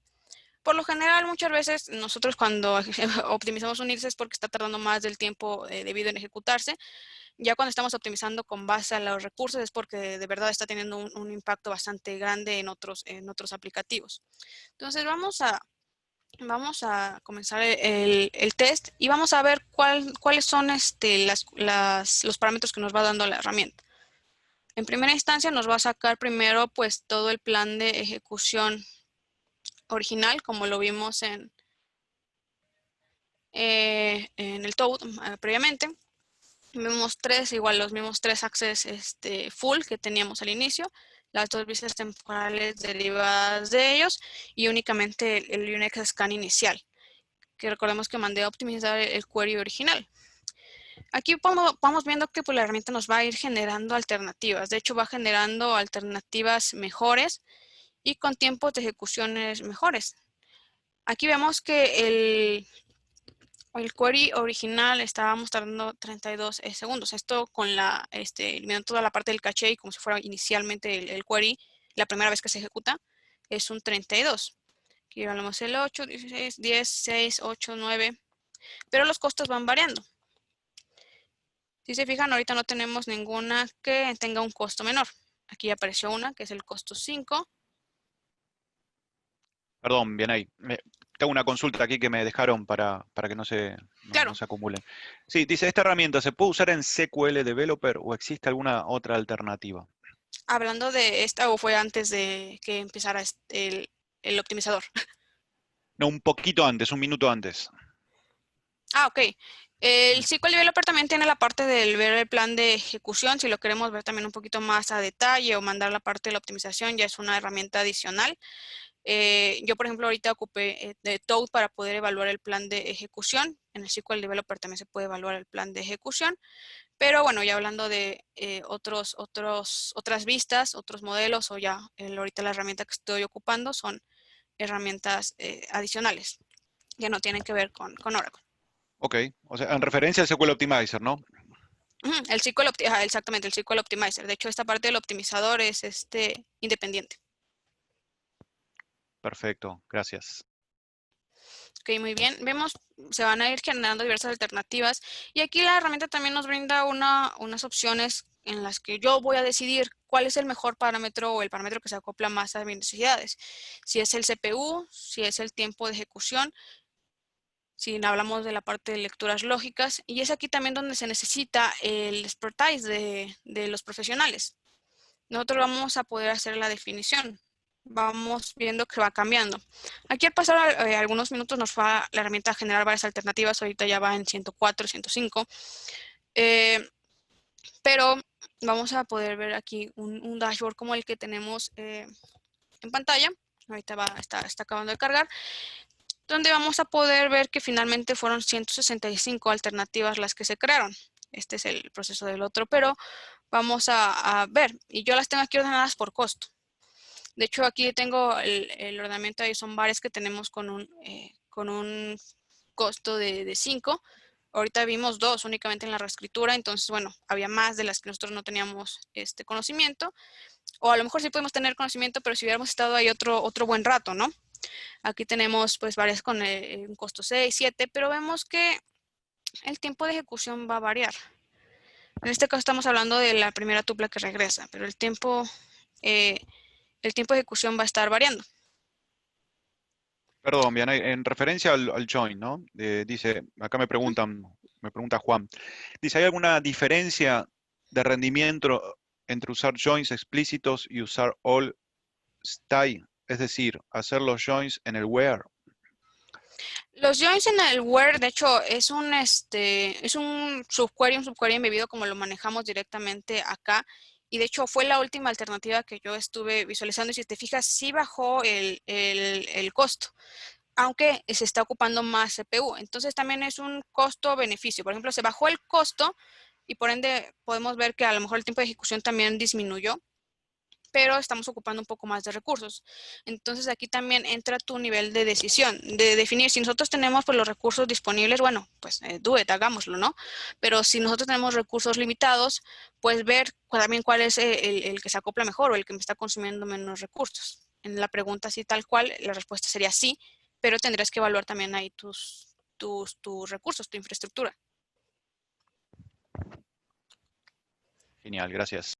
A: Por lo general, muchas veces nosotros cuando optimizamos un IRS es porque está tardando más del tiempo debido en ejecutarse. Ya cuando estamos optimizando con base a los recursos es porque de verdad está teniendo un impacto bastante grande en otros aplicativos. Entonces vamos a comenzar el test y vamos a ver cuáles son los parámetros que nos va dando la herramienta. En primera instancia nos va a sacar primero pues todo el plan de ejecución original, como lo vimos en el Toad previamente. Vemos los mismos tres access full que teníamos al inicio, las dos vistas temporales derivadas de ellos y únicamente el Unix scan inicial, que recordemos que mandé a optimizar el query original. Aquí vamos viendo que pues, la herramienta nos va a ir generando alternativas. De hecho, va generando alternativas mejores y con tiempos de ejecuciones mejores. Aquí vemos que el query original estábamos tardando 32 segundos. Esto con eliminando toda la parte del caché y como si fuera inicialmente el query, la primera vez que se ejecuta, es un 32. Aquí hablamos el 8, 16, 10, 6, 8, 9. Pero los costos van variando. Si se fijan, ahorita no tenemos ninguna que tenga un costo menor. Aquí apareció una, que es el costo 5.
B: Perdón, bien ahí. Tengo una consulta aquí que me dejaron para que no
A: Claro,
B: se acumulen. Sí, dice, ¿esta herramienta se puede usar en SQL Developer o existe alguna otra alternativa?
A: hablando de esta, o fue antes de que empezara el optimizador.
B: No, un poquito antes, un minuto antes.
A: Ok. El SQL Developer también tiene la parte del ver el plan de ejecución. Si lo queremos ver también un poquito más a detalle o mandar la parte de la optimización, ya es una herramienta adicional. Yo, por ejemplo, ahorita ocupé de Toad para poder evaluar el plan de ejecución. En el SQL Developer también se puede evaluar el plan de ejecución. Pero bueno, ya hablando de otras vistas, otros modelos o ya ahorita la herramienta que estoy ocupando son herramientas adicionales que no tienen que ver con Oracle.
B: Ok, o sea, en referencia al SQL Optimizer, ¿no?
A: Exactamente, el SQL Optimizer. De hecho, esta parte del optimizador es independiente.
B: Perfecto, gracias.
A: Ok, muy bien. Vemos, se van a ir generando diversas alternativas y aquí la herramienta también nos brinda unas opciones en las que yo voy a decidir cuál es el mejor parámetro o el parámetro que se acopla más a mis necesidades. Si es el CPU, si es el tiempo de ejecución, si hablamos de la parte de lecturas lógicas, y es aquí también donde se necesita el expertise de los profesionales. Nosotros vamos a poder hacer la definición. Vamos viendo que va cambiando. Aquí al pasar algunos minutos nos va la herramienta a generar varias alternativas. Ahorita ya va en 104, 105. Pero vamos a poder ver aquí un dashboard como el que tenemos en pantalla. Ahorita está acabando de cargar. Donde vamos a poder ver que finalmente fueron 165 alternativas las que se crearon. Este es el proceso del otro, pero vamos a ver. Y yo las tengo aquí ordenadas por costo. De hecho, aquí tengo el ordenamiento, ahí son varias que tenemos con un costo de 5. Ahorita vimos 2 únicamente en la reescritura, entonces, bueno, había más de las que nosotros no teníamos conocimiento. O a lo mejor sí podemos tener conocimiento, pero si hubiéramos estado ahí otro buen rato, ¿no? Aquí tenemos pues varias con un costo 6, 7, pero vemos que el tiempo de ejecución va a variar. En este caso estamos hablando de la primera tupla que regresa, pero el tiempo de ejecución va a estar variando.
B: Perdón, bien, en referencia al join, ¿no? Dice, acá me preguntan, me pregunta Juan. Dice, ¿hay alguna diferencia de rendimiento entre usar joins explícitos y usar all style? Es decir, hacer los joins en el where.
A: Los joins en el where, de hecho, es un subquery embebido como lo manejamos directamente acá. Y de hecho fue la última alternativa que yo estuve visualizando. Y si te fijas, sí bajó el costo, aunque se está ocupando más CPU. Entonces también es un costo-beneficio. Por ejemplo, se bajó el costo y por ende podemos ver que a lo mejor el tiempo de ejecución también disminuyó, pero estamos ocupando un poco más de recursos. Entonces aquí también entra tu nivel de decisión, de definir si nosotros tenemos pues, los recursos disponibles, bueno, pues do it, hagámoslo, ¿no? Pero si nosotros tenemos recursos limitados, pues ver también cuál es el que se acopla mejor o el que me está consumiendo menos recursos. En la pregunta así tal cual, la respuesta sería sí, pero tendrías que evaluar también ahí tus recursos, tu infraestructura.
B: Genial, gracias.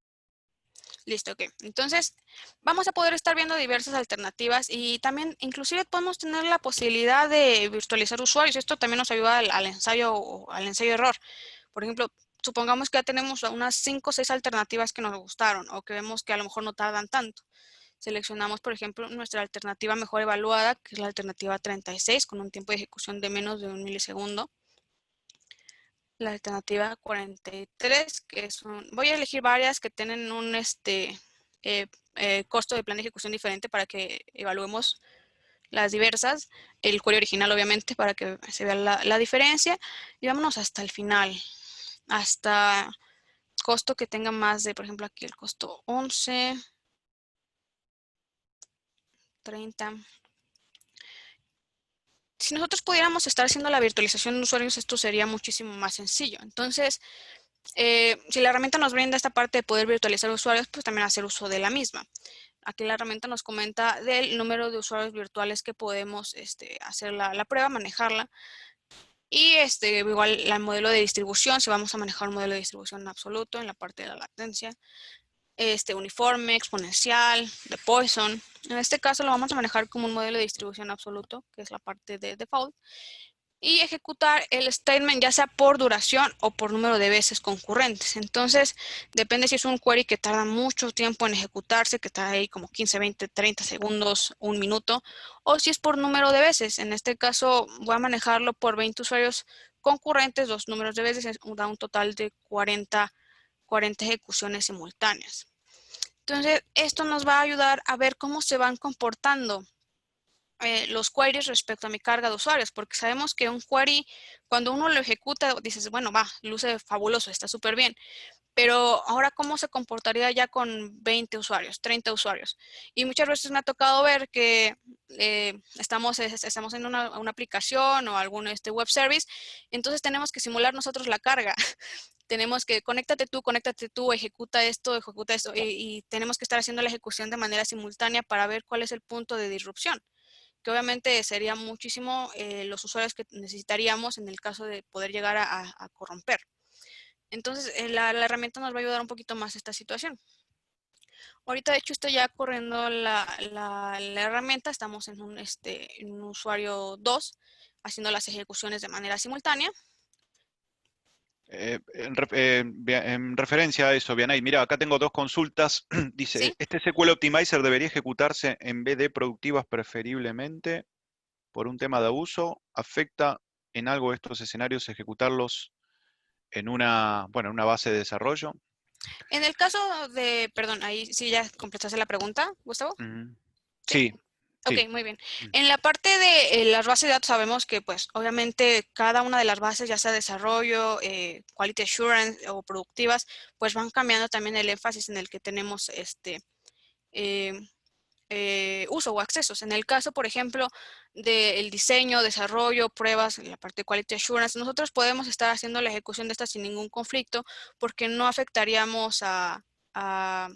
A: Listo, ok. Entonces, vamos a poder estar viendo diversas alternativas y también, inclusive, podemos tener la posibilidad de virtualizar usuarios. Esto también nos ayuda al ensayo-error. Por ejemplo, supongamos que ya tenemos unas 5 o 6 alternativas que nos gustaron o que vemos que a lo mejor no tardan tanto. Seleccionamos, por ejemplo, nuestra alternativa mejor evaluada, que es la alternativa 36, con un tiempo de ejecución de menos de 1 milisegundo. La alternativa 43, que es voy a elegir varias que tienen un costo de plan de ejecución diferente para que evaluemos las diversas. El query original, obviamente, para que se vea la diferencia. Y vámonos hasta el final, hasta costo que tenga más de, por ejemplo, aquí el costo 11, 30. Si nosotros pudiéramos estar haciendo la virtualización de usuarios, esto sería muchísimo más sencillo. Entonces, si la herramienta nos brinda esta parte de poder virtualizar usuarios, pues también hacer uso de la misma. Aquí la herramienta nos comenta del número de usuarios virtuales que podemos hacer la prueba, manejarla. Y igual el modelo de distribución, si vamos a manejar un modelo de distribución absoluto en la parte de la latencia. Uniforme, exponencial, de Poisson. En este caso lo vamos a manejar como un modelo de distribución absoluto, que es la parte de default. Y ejecutar el statement ya sea por duración o por número de veces concurrentes. Entonces, depende si es un query que tarda mucho tiempo en ejecutarse, que está ahí como 15, 20, 30 segundos, un minuto, o si es por número de veces. En este caso, voy a manejarlo por 20 usuarios concurrentes, 2 números de veces, da un total de 40 ejecuciones simultáneas. Entonces, esto nos va a ayudar a ver cómo se van comportando los queries respecto a mi carga de usuarios, porque sabemos que un query, cuando uno lo ejecuta, dices, bueno, va, luce fabuloso, está súper bien, pero ahora, ¿cómo se comportaría ya con 20 usuarios, 30 usuarios? Y muchas veces me ha tocado ver que estamos en una aplicación o algún web service, entonces tenemos que simular nosotros la carga. Tenemos que conéctate tú, ejecuta esto, y tenemos que estar haciendo la ejecución de manera simultánea para ver cuál es el punto de disrupción, que obviamente sería muchísimo los usuarios que necesitaríamos en el caso de poder llegar a corromper. Entonces, la herramienta nos va a ayudar un poquito más a esta situación. Ahorita, de hecho, estoy ya corriendo la herramienta. Estamos en un usuario 2, haciendo las ejecuciones de manera simultánea.
B: En referencia a eso, Vianey, mira, acá tengo 2 consultas. Dice,
A: ¿Sí?
B: ¿este SQL Optimizer debería ejecutarse en vez de productivas preferiblemente por un tema de abuso? ¿Afecta en algo estos escenarios ejecutarlos en una base de desarrollo?
A: En el caso de, perdón, ahí sí ya completaste la pregunta, Gustavo. ¿Sí?
B: Sí,
A: Ok,
B: sí.
A: muy bien. En la parte de las bases de datos sabemos que, pues, obviamente cada una de las bases, ya sea desarrollo, quality assurance o productivas, pues van cambiando también el énfasis en el que tenemos eh, uso o accesos. En el caso, por ejemplo, del diseño, desarrollo, pruebas, en la parte de quality assurance, nosotros podemos estar haciendo la ejecución de estas sin ningún conflicto porque no afectaríamos al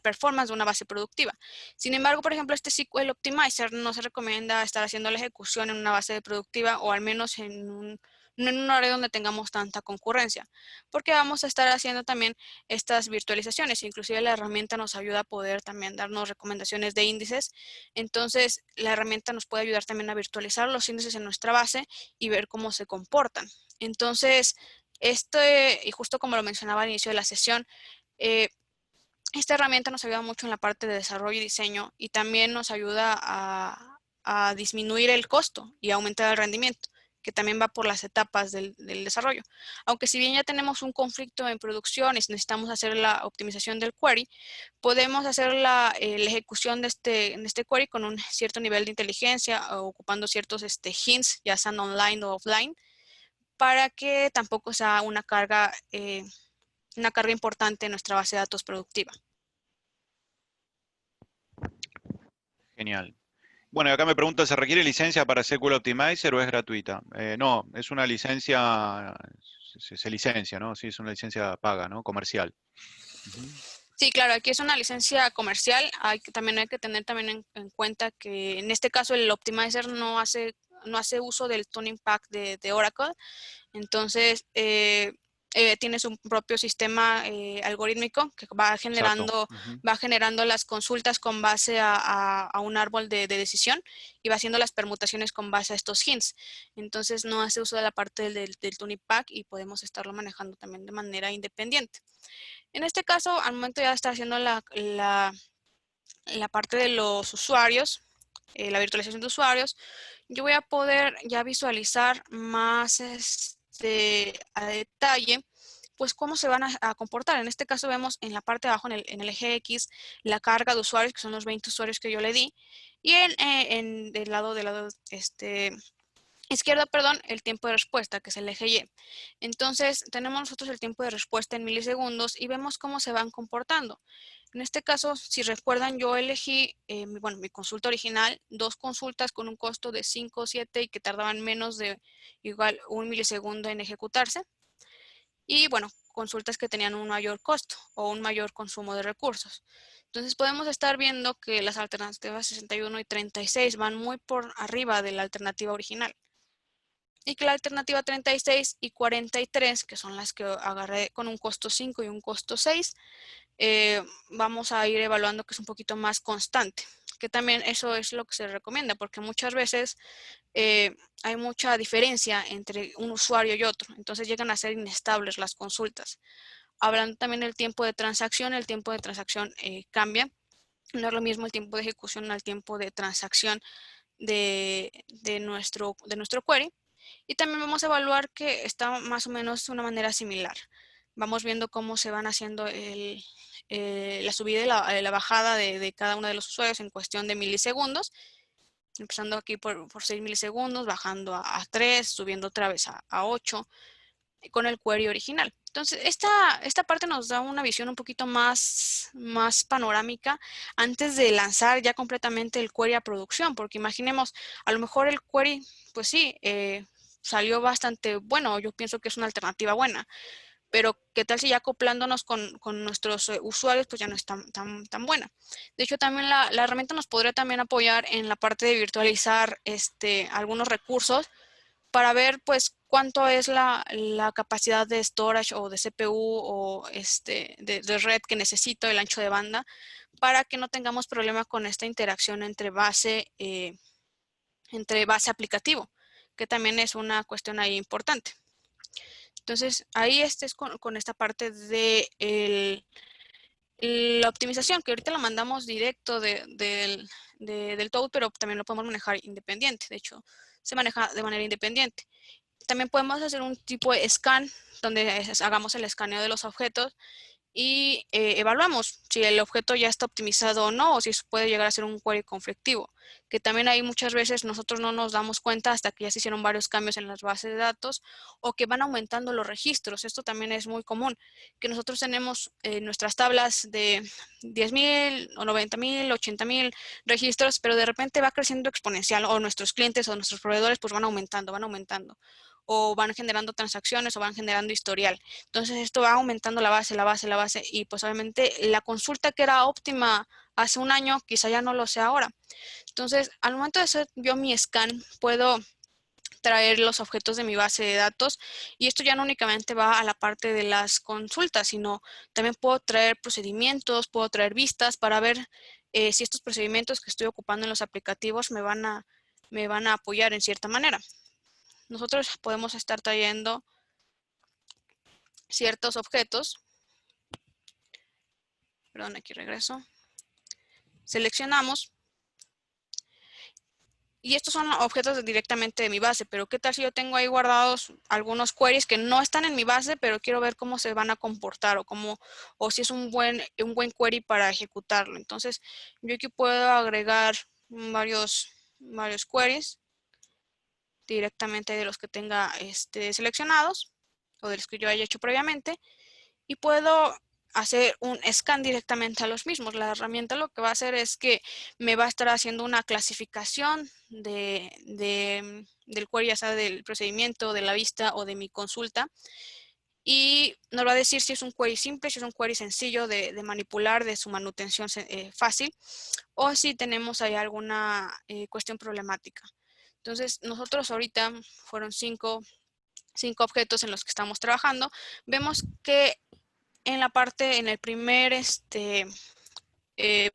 A: performance de una base productiva. Sin embargo, por ejemplo, este SQL Optimizer no se recomienda estar haciendo la ejecución en una base productiva o al menos no en un área donde tengamos tanta concurrencia, porque vamos a estar haciendo también estas virtualizaciones. Inclusive la herramienta nos ayuda a poder también darnos recomendaciones de índices. Entonces, la herramienta nos puede ayudar también a virtualizar los índices en nuestra base y ver cómo se comportan. Entonces, y justo como lo mencionaba al inicio de la sesión, esta herramienta nos ayuda mucho en la parte de desarrollo y diseño y también nos ayuda a disminuir el costo y aumentar el rendimiento, que también va por las etapas del desarrollo. Aunque si bien ya tenemos un conflicto en producción y necesitamos hacer la optimización del query, podemos hacer la ejecución de este query con un cierto nivel de inteligencia, ocupando ciertos hints, ya sean online o offline, para que tampoco sea una carga importante en nuestra base de datos productiva.
B: Genial. Bueno, y acá me pregunta, ¿se requiere licencia para SQL Optimizer o es gratuita? No, es una licencia, se licencia, ¿no? Sí, es una licencia paga, ¿no? Comercial. Ujú.
A: Sí, claro, aquí es una licencia comercial. También hay que tener también en cuenta que en este caso el Optimizer no hace uso del Tuning Pack de Oracle. Entonces, tiene su propio sistema algorítmico que
B: Exacto. Ujú.
A: va generando las consultas con base a un árbol de decisión y va haciendo las permutaciones con base a estos hints. Entonces, no hace uso de la parte del Tuning Pack y podemos estarlo manejando también de manera independiente. En este caso, al momento ya de estar haciendo la parte de los usuarios, la virtualización de usuarios, yo voy a poder ya visualizar más a detalle, pues cómo se van a comportar. En este caso vemos en la parte de abajo, en el eje X, la carga de usuarios, que son los 20 usuarios que yo le di, y del lado izquierda, perdón, el tiempo de respuesta, que es el eje Y. Entonces, tenemos nosotros el tiempo de respuesta en milisegundos y vemos cómo se van comportando. En este caso, si recuerdan, yo elegí, mi consulta original, 2 consultas con un costo de 5 o 7 y que tardaban menos de igual 1 milisegundo en ejecutarse. Y bueno, consultas que tenían un mayor costo o un mayor consumo de recursos. Entonces podemos estar viendo que las alternativas 61 y 36 van muy por arriba de la alternativa original. Y que la alternativa 36 y 43, que son las que agarré con un costo 5 y un costo 6, vamos a ir evaluando que es un poquito más constante, que también eso es lo que se recomienda, porque muchas veces hay mucha diferencia entre un usuario y otro, entonces llegan a ser inestables las consultas. Hablando también del tiempo de transacción, el tiempo de transacción cambia, no es lo mismo el tiempo de ejecución al tiempo de transacción de nuestro query. Y también vamos a evaluar que está más o menos de una manera similar. Vamos viendo cómo se van haciendo la subida y la bajada de cada uno de los usuarios en cuestión de milisegundos. Empezando aquí por 6 milisegundos, bajando a 3, subiendo otra vez a 8 con el query original. Entonces, esta parte nos da una visión un poquito más panorámica antes de lanzar ya completamente el query a producción, porque imaginemos, a lo mejor el query, pues sí, salió bastante bueno, yo pienso que es una alternativa buena, pero qué tal si ya acoplándonos con nuestros usuarios, pues ya no es tan buena. De hecho, también la herramienta nos podría también apoyar en la parte de virtualizar algunos recursos para ver pues cuánto es la capacidad de storage o de CPU o de red que necesito, el ancho de banda, para que no tengamos problema con esta interacción entre base aplicativo, que también es una cuestión ahí importante. Entonces, ahí es con esta parte de la optimización, que ahorita la mandamos directo del Toad, pero también lo podemos manejar independiente. De hecho, se maneja de manera independiente. También podemos hacer un tipo de scan, donde hagamos el escaneo de los objetos y evaluamos si el objeto ya está optimizado o no, o si puede llegar a ser un query conflictivo, que también ahí muchas veces nosotros no nos damos cuenta hasta que ya se hicieron varios cambios en las bases de datos o que van aumentando los registros. Esto también es muy común, que nosotros tenemos nuestras tablas de 10,000 o 90,000, 80,000 registros, pero de repente va creciendo exponencial o nuestros clientes o nuestros proveedores pues van aumentando o van generando transacciones o van generando historial. Entonces esto va aumentando la base y pues obviamente la consulta que era óptima hace un año quizá ya no lo sea ahora. Entonces al momento de hacer yo mi scan puedo traer los objetos de mi base de datos y esto ya no únicamente va a la parte de las consultas, sino también puedo traer procedimientos, puedo traer vistas para ver si estos procedimientos que estoy ocupando en los aplicativos me van a apoyar en cierta manera. nosotros podemos estar trayendo ciertos objetos. Perdón, aquí regreso. Seleccionamos. Y estos son objetos directamente de mi base, pero ¿qué tal si yo tengo ahí guardados algunos queries que no están en mi base, pero quiero ver cómo se van a comportar o si es un buen query para ejecutarlo? Entonces, yo aquí puedo agregar varios queries directamente de los que tenga seleccionados o de los que yo haya hecho previamente y puedo hacer un scan directamente a los mismos. La herramienta lo que va a hacer es que me va a estar haciendo una clasificación del query, ya sea del procedimiento, de la vista o de mi consulta. Y nos va a decir si es un query simple, si es un query sencillo de manipular, de su manutención fácil, o si tenemos ahí alguna cuestión problemática. Entonces, nosotros ahorita fueron cinco objetos en los que estamos trabajando. Vemos que en el primer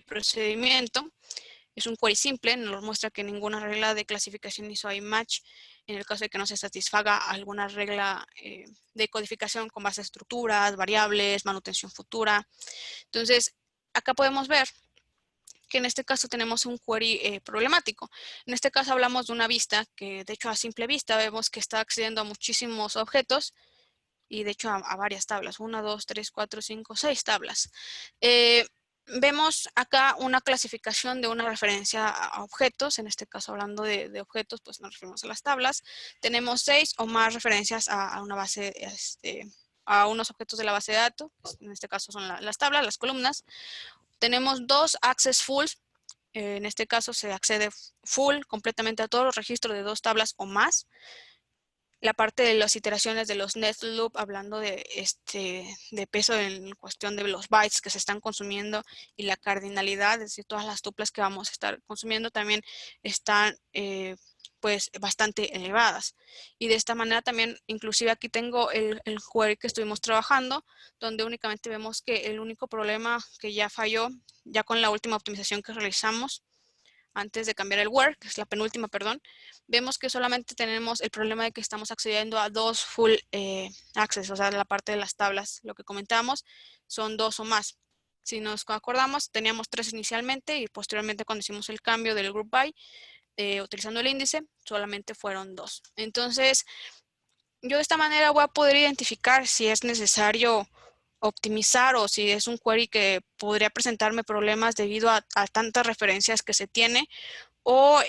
A: procedimiento, es un query simple, nos muestra que ninguna regla de clasificación hizo match en el caso de que no se satisfaga alguna regla de codificación con base a estructuras, variables, manutención futura. Entonces, acá podemos ver que en este caso tenemos un query problemático. En este caso hablamos de una vista que, de hecho, a simple vista vemos que está accediendo a muchísimos objetos y, de hecho, a varias tablas. 1, 2, 3, 4, 5, 6 tablas. Vemos acá una clasificación de una referencia a objetos. En este caso, hablando de objetos, pues nos referimos a las tablas. Tenemos 6 o más referencias a una base, a unos objetos de la base de datos. En este caso son las tablas, las columnas. Tenemos 2 access fulls. En este caso se accede full completamente a todos los registros de 2 tablas o más. La parte de las iteraciones de los net loop, hablando de peso en cuestión de los bytes que se están consumiendo y la cardinalidad, es decir, todas las tuplas que vamos a estar consumiendo también están pues bastante elevadas. Y de esta manera también, inclusive aquí tengo el query que estuvimos trabajando, donde únicamente vemos que el único problema que ya falló, ya con la última optimización que realizamos, antes de cambiar el where, que es la penúltima, perdón, vemos que solamente tenemos el problema de que estamos accediendo a 2 full access, o sea, la parte de las tablas. Lo que comentamos son 2 o más. Si nos acordamos, teníamos 3 inicialmente y posteriormente cuando hicimos el cambio del group by, utilizando el índice, solamente fueron 2. Entonces, yo de esta manera voy a poder identificar si es necesario optimizar o si es un query que podría presentarme problemas debido a tantas referencias que se tiene o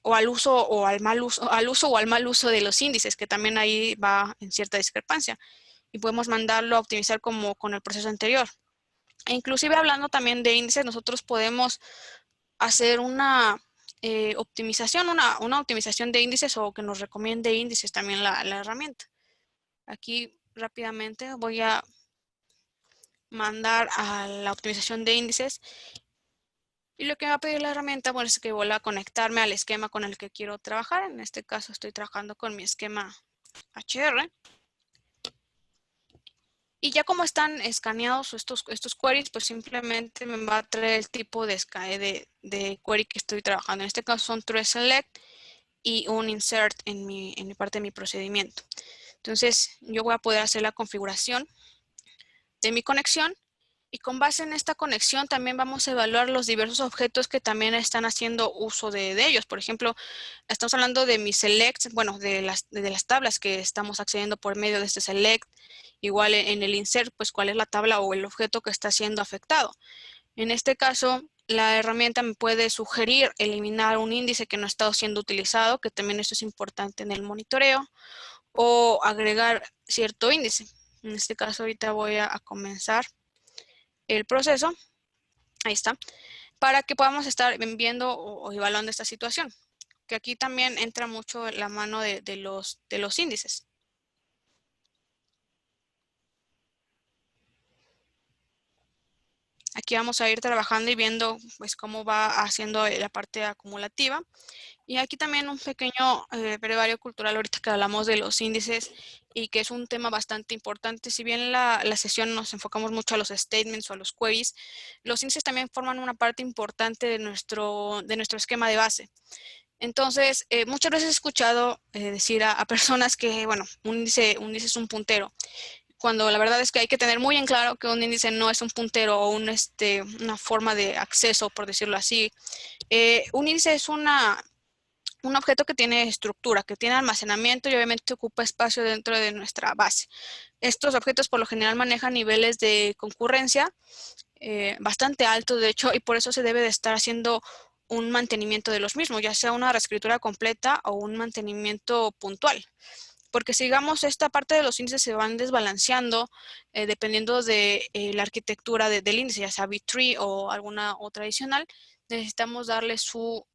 A: al uso o al mal uso de los índices, que también ahí va en cierta discrepancia. Y podemos mandarlo a optimizar como con el proceso anterior. E inclusive hablando también de índices, nosotros podemos hacer una optimización, una optimización de índices o que nos recomiende índices también la herramienta. Aquí rápidamente voy a mandar a la optimización de índices y lo que me va a pedir la herramienta, bueno, es que vuelva a conectarme al esquema con el que quiero trabajar. En este caso estoy trabajando con mi esquema HR. Y ya como están escaneados estos queries, pues simplemente me va a traer el tipo de query que estoy trabajando. En este caso son 3 select y un insert en mi parte de mi procedimiento. Entonces yo voy a poder hacer la configuración de mi conexión y con base en esta conexión también vamos a evaluar los diversos objetos que también están haciendo uso de ellos. Por ejemplo, estamos hablando de mi select, bueno, de las tablas que estamos accediendo por medio de este select. Igual en el insert, pues cuál es la tabla o el objeto que está siendo afectado. En este caso, la herramienta me puede sugerir eliminar un índice que no ha estado siendo utilizado, que también esto es importante en el monitoreo, o agregar cierto índice. En este caso, ahorita voy a comenzar el proceso. Ahí está. Para que podamos estar viendo o evaluando esta situación. Que aquí también entra mucho la mano de los índices. Aquí vamos a ir trabajando y viendo pues cómo va haciendo la parte acumulativa. Y aquí también un pequeño brevario cultural ahorita que hablamos de los índices y que es un tema bastante importante. Si bien la sesión nos enfocamos mucho a los statements o a los queries, los índices también forman una parte importante de nuestro esquema de base. Entonces, muchas veces he escuchado decir a personas que, bueno, un índice es un puntero, cuando la verdad es que hay que tener muy en claro que un índice no es un puntero o una forma de acceso, por decirlo así. Un índice es un objeto que tiene estructura, que tiene almacenamiento y obviamente ocupa espacio dentro de nuestra base. Estos objetos por lo general manejan niveles de concurrencia bastante altos, de hecho, y por eso se debe de estar haciendo un mantenimiento de los mismos, ya sea una reescritura completa o un mantenimiento puntual. Porque sigamos, esta parte de los índices se van desbalanceando dependiendo de la arquitectura del índice, ya sea B-tree o alguna otra adicional, necesitamos darle su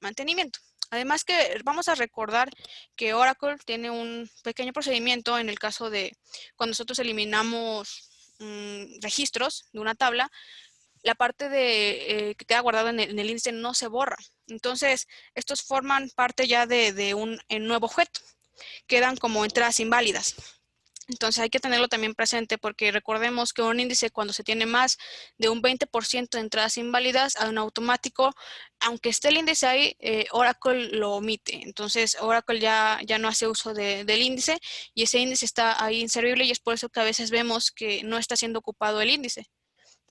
A: mantenimiento. Además que vamos a recordar que Oracle tiene un pequeño procedimiento en el caso de cuando nosotros eliminamos registros de una tabla, la parte que queda guardada en el índice no se borra. Entonces, estos forman parte ya de un nuevo objeto. Quedan como entradas inválidas. Entonces hay que tenerlo también presente porque recordemos que un índice cuando se tiene más de un 20% de entradas inválidas, en automático, aunque esté el índice ahí, Oracle lo omite. Entonces Oracle ya no hace uso del índice y ese índice está ahí inservible y es por eso que a veces vemos que no está siendo ocupado el índice.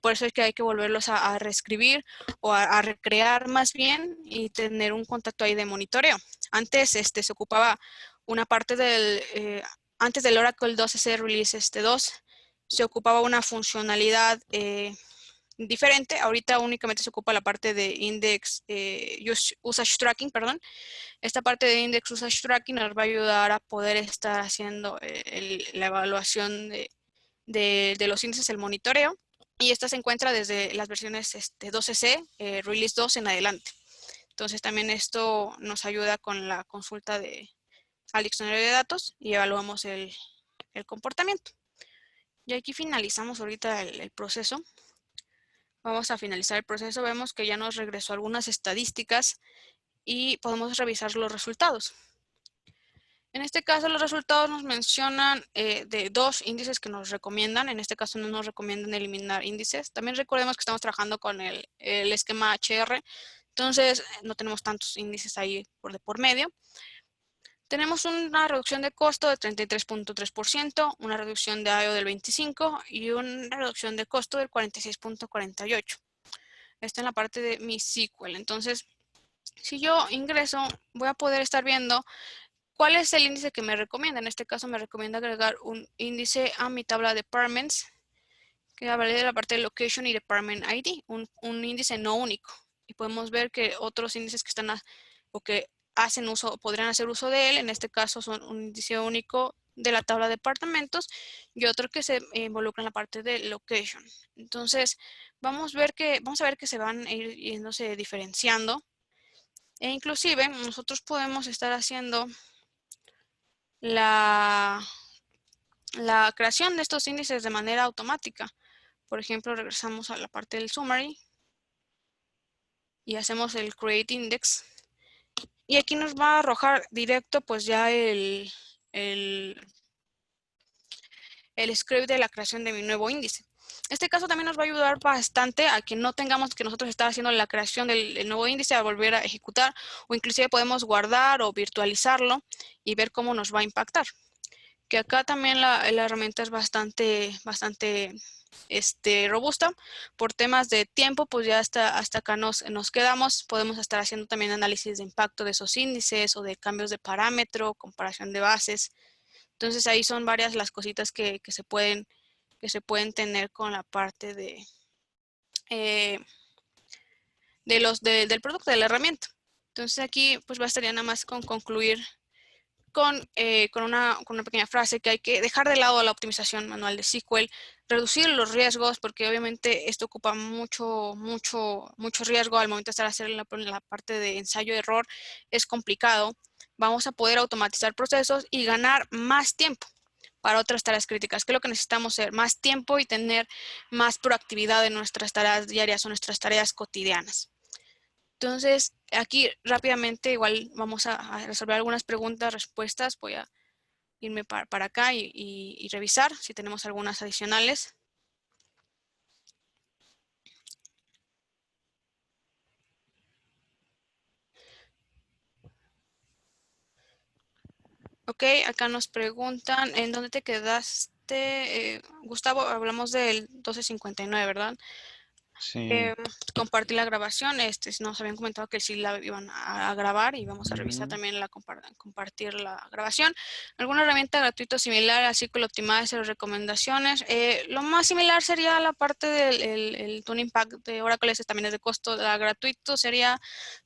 A: Por eso es que hay que volverlos a reescribir o a recrear más bien y tener un contacto ahí de monitoreo. Antes se ocupaba una parte antes del Oracle 12c Release 2, se ocupaba una funcionalidad diferente. Ahorita únicamente se ocupa la parte de Index Usage Tracking, perdón. Esta parte de Index Usage Tracking nos va a ayudar a poder estar haciendo la evaluación de los índices, el monitoreo. Y esta se encuentra desde las versiones 12C, Release 2 en adelante. Entonces también esto nos ayuda con la consulta al diccionario de datos y evaluamos el comportamiento. Y aquí finalizamos ahorita el proceso. Vamos a finalizar el proceso. Vemos que ya nos regresó algunas estadísticas y podemos revisar los resultados. En este caso, los resultados nos mencionan de dos índices que nos recomiendan. En este caso, no nos recomiendan eliminar índices. También recordemos que estamos trabajando con el esquema HR. Entonces, no tenemos tantos índices ahí por medio. Tenemos una reducción de costo de 33.3%, una reducción de I/O del 25% y una reducción de costo del 46.48%. Está en la parte de mi SQL. Entonces, si yo ingreso, voy a poder estar viendo ¿cuál es el índice que me recomienda? En este caso me recomienda agregar un índice a mi tabla de departments que vale de la parte de location y department ID, un índice no único. Y podemos ver que otros índices que están o que hacen uso, podrían hacer uso de él, en este caso son un índice único de la tabla de departamentos y otro que se involucra en la parte de location. Entonces, vamos a ver que se van a ir yéndose diferenciando e inclusive nosotros podemos estar haciendo la creación de estos índices de manera automática. Por ejemplo, regresamos a la parte del summary y hacemos el create index. Y aquí nos va a arrojar directo pues ya el script de la creación de mi nuevo índice. Este caso también nos va a ayudar bastante a que no tengamos que nosotros estar haciendo la creación del nuevo índice a volver a ejecutar o inclusive podemos guardar o virtualizarlo y ver cómo nos va a impactar. Que acá también la herramienta es bastante robusta. Por temas de tiempo, pues ya hasta acá nos quedamos. Podemos estar haciendo también análisis de impacto de esos índices o de cambios de parámetro, comparación de bases. Entonces ahí son varias las cositas que se pueden tener con la parte del producto, de la herramienta. Entonces aquí pues bastaría nada más con concluir con una pequeña frase que hay que dejar de lado la optimización manual de SQL, reducir los riesgos, porque obviamente esto ocupa mucho riesgo al momento de estar haciendo la parte de ensayo-error, es complicado. Vamos a poder automatizar procesos y ganar más tiempo para otras tareas críticas, que es lo que necesitamos hacer, más tiempo y tener más proactividad en nuestras tareas diarias o nuestras tareas cotidianas. Entonces, aquí rápidamente igual vamos a resolver algunas preguntas, respuestas. Voy a irme para acá y revisar si tenemos algunas adicionales. Ok, acá nos preguntan, ¿en dónde te quedaste? Gustavo, hablamos del 1259, ¿verdad?
B: Sí.
A: Eh, Compartí la grabación, nos habían comentado que sí la iban a grabar y vamos a revisar
B: Ujú.
A: también compartir la grabación. ¿Alguna herramienta gratuita similar a SQL Optimizer o recomendaciones? Lo más similar sería la parte del el Tuning Pack de Oracle, ese también es de costo gratuito, sería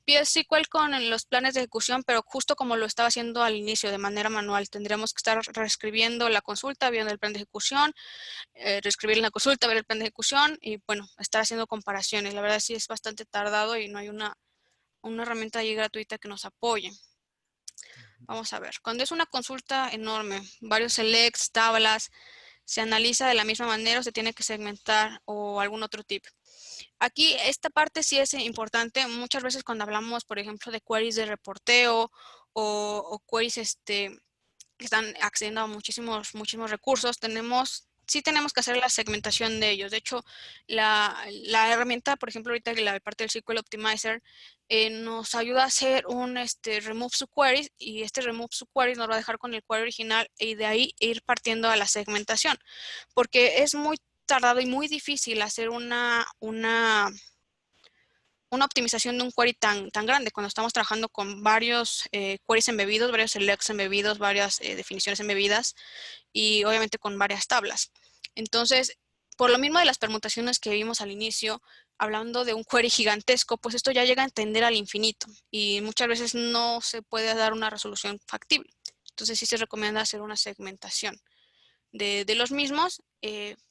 A: PSQL con los planes de ejecución, pero justo como lo estaba haciendo al inicio de manera manual. Tendríamos que estar reescribiendo la consulta, viendo el plan de ejecución, reescribir la consulta, ver el plan de ejecución y, bueno, estar haciendo comparaciones. La verdad sí es bastante tardado y no hay una herramienta ahí gratuita que nos apoye. Vamos a ver. Cuando es una consulta enorme, varios selects, tablas, se analiza de la misma manera o se tiene que segmentar o algún otro tip. Aquí esta parte sí es importante. Muchas veces cuando hablamos, por ejemplo, de queries de reporteo o queries que están accediendo a muchísimos recursos, sí tenemos que hacer la segmentación de ellos. De hecho, la herramienta, por ejemplo, ahorita la parte del SQL Optimizer, nos ayuda a hacer un remove subqueries y este remove subqueries nos va a dejar con el query original y de ahí ir partiendo a la segmentación, porque es muy tardado y muy difícil hacer una optimización de un query tan grande cuando estamos trabajando con varios queries embebidos, varios selects embebidos, varias definiciones embebidas y obviamente con varias tablas. Entonces, por lo mismo de las permutaciones que vimos al inicio, hablando de un query gigantesco, pues esto ya llega a entender al infinito y muchas veces no se puede dar una resolución factible. Entonces sí se recomienda hacer una segmentación de los mismos.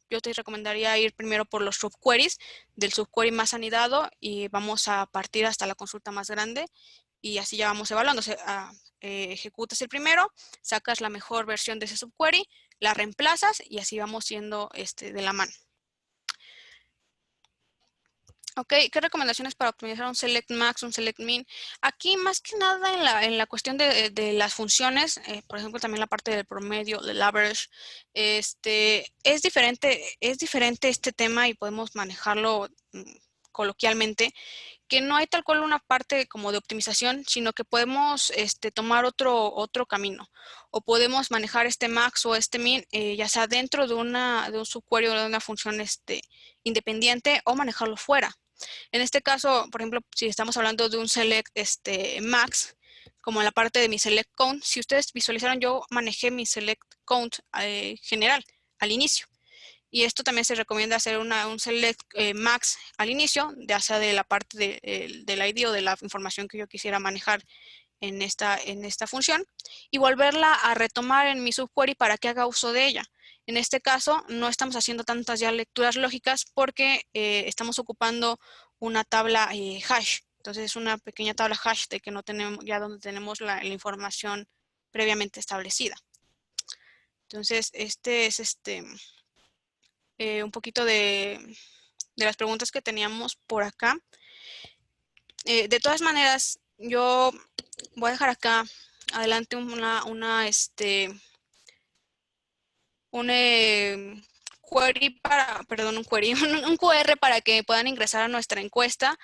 A: Yo te recomendaría ir primero por los subqueries, del subquery más anidado y vamos a partir hasta la consulta más grande y así ya vamos evaluando. Ejecutas el primero, sacas la mejor versión de ese subquery, la reemplazas y así vamos yendo de la mano. Ok, ¿qué recomendaciones para optimizar un select max, un select min? Aquí más que nada en la cuestión de las funciones, por ejemplo también la parte del promedio, del average, es diferente este tema y podemos manejarlo coloquialmente, que no hay tal cual una parte como de optimización, sino que podemos tomar otro camino o podemos manejar este max o este min, ya sea dentro de un subquery o de una función independiente o manejarlo fuera. En este caso, por ejemplo, si estamos hablando de un select max, como en la parte de mi select count, si ustedes visualizaron, yo manejé mi select count general al inicio. Y esto también se recomienda hacer un select max al inicio, ya sea de la parte del ID o de la información que yo quisiera manejar en esta función y volverla a retomar en mi subquery para que haga uso de ella. En este caso, no estamos haciendo tantas ya lecturas lógicas porque estamos ocupando una tabla hash. Entonces, es una pequeña tabla hash de que no tenemos, ya donde tenemos la información previamente establecida. Entonces, este es un poquito de las preguntas que teníamos por acá. De todas maneras, yo voy a dejar acá adelante un query un query, un QR para que puedan ingresar a nuestra encuesta.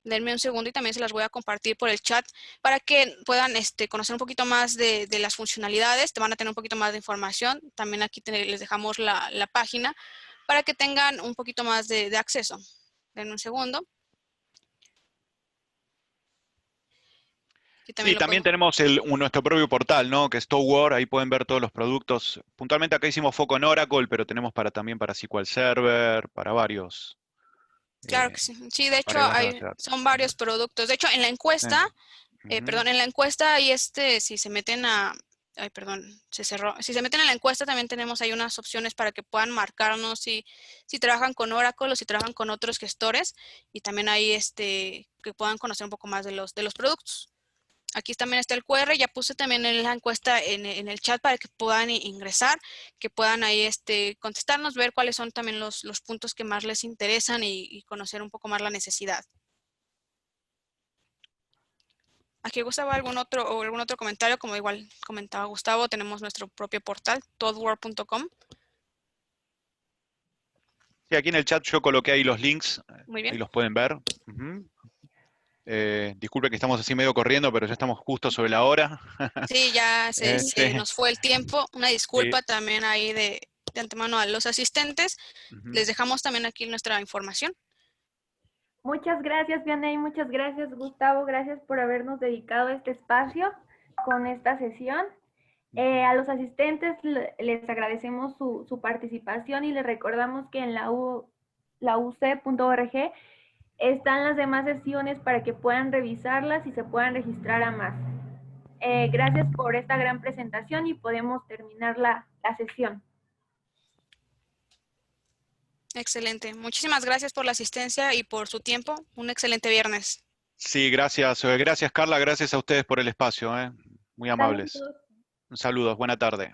A: Denme un segundo y también se las voy a compartir por el chat para que puedan conocer un poquito más de las funcionalidades. Te van a tener un poquito más de información. También aquí les dejamos la página para que tengan un poquito más de acceso. Denme un segundo. Aquí también
B: Sí,
A: lo
B: también
A: podemos.
B: tenemos nuestro propio portal, ¿no? Que es Toward, ahí pueden ver todos los productos. Puntualmente acá hicimos foco en Oracle, pero tenemos también para SQL Server, para varios,
A: Claro que
B: eh,
A: sí. Sí, de hecho,
B: varias bases de base de datos.
A: son varios productos. De hecho, en la
B: Sí.
A: encuesta,
B: Ujú.
A: perdón, en la encuesta hay si se meten ay, perdón, se cerró. Si se meten en la encuesta, también tenemos ahí unas opciones para que puedan marcarnos si trabajan con Oracle o si trabajan con otros gestores y también ahí que puedan conocer un poco más de los productos. Aquí también está el QR, ya puse también en la encuesta en el chat para que puedan ingresar, que puedan ahí contestarnos, ver cuáles son también los puntos que más les interesan y conocer un poco más la necesidad. Aquí Gustavo, algún otro comentario, como igual comentaba Gustavo, tenemos nuestro propio portal, toddworld.com.
B: Sí, aquí en el chat yo coloqué ahí los links,
A: Muy
B: ahí
A: bien.
B: los pueden ver. Ujú. Disculpe que estamos así medio corriendo, pero ya estamos justo sobre la hora.
A: Sí, ya se
B: Este,
A: nos fue el tiempo. Una
B: sí,
A: disculpa también ahí de antemano a los asistentes.
B: ujú.
A: Les dejamos también aquí nuestra información.
C: Muchas gracias, Vianey, muchas gracias, Gustavo, gracias por habernos dedicado este espacio con esta sesión. A los asistentes les agradecemos su participación y les recordamos que en la uc.org están las demás sesiones para que puedan revisarlas y se puedan registrar a más. Gracias por esta gran presentación y podemos terminar la sesión.
A: Excelente. Muchísimas gracias por la asistencia y por su tiempo. Un excelente viernes.
B: Sí, gracias. Gracias, Carla. Gracias a ustedes por el espacio. Muy amables.
C: Saludos.
B: Saludos. Buena tarde.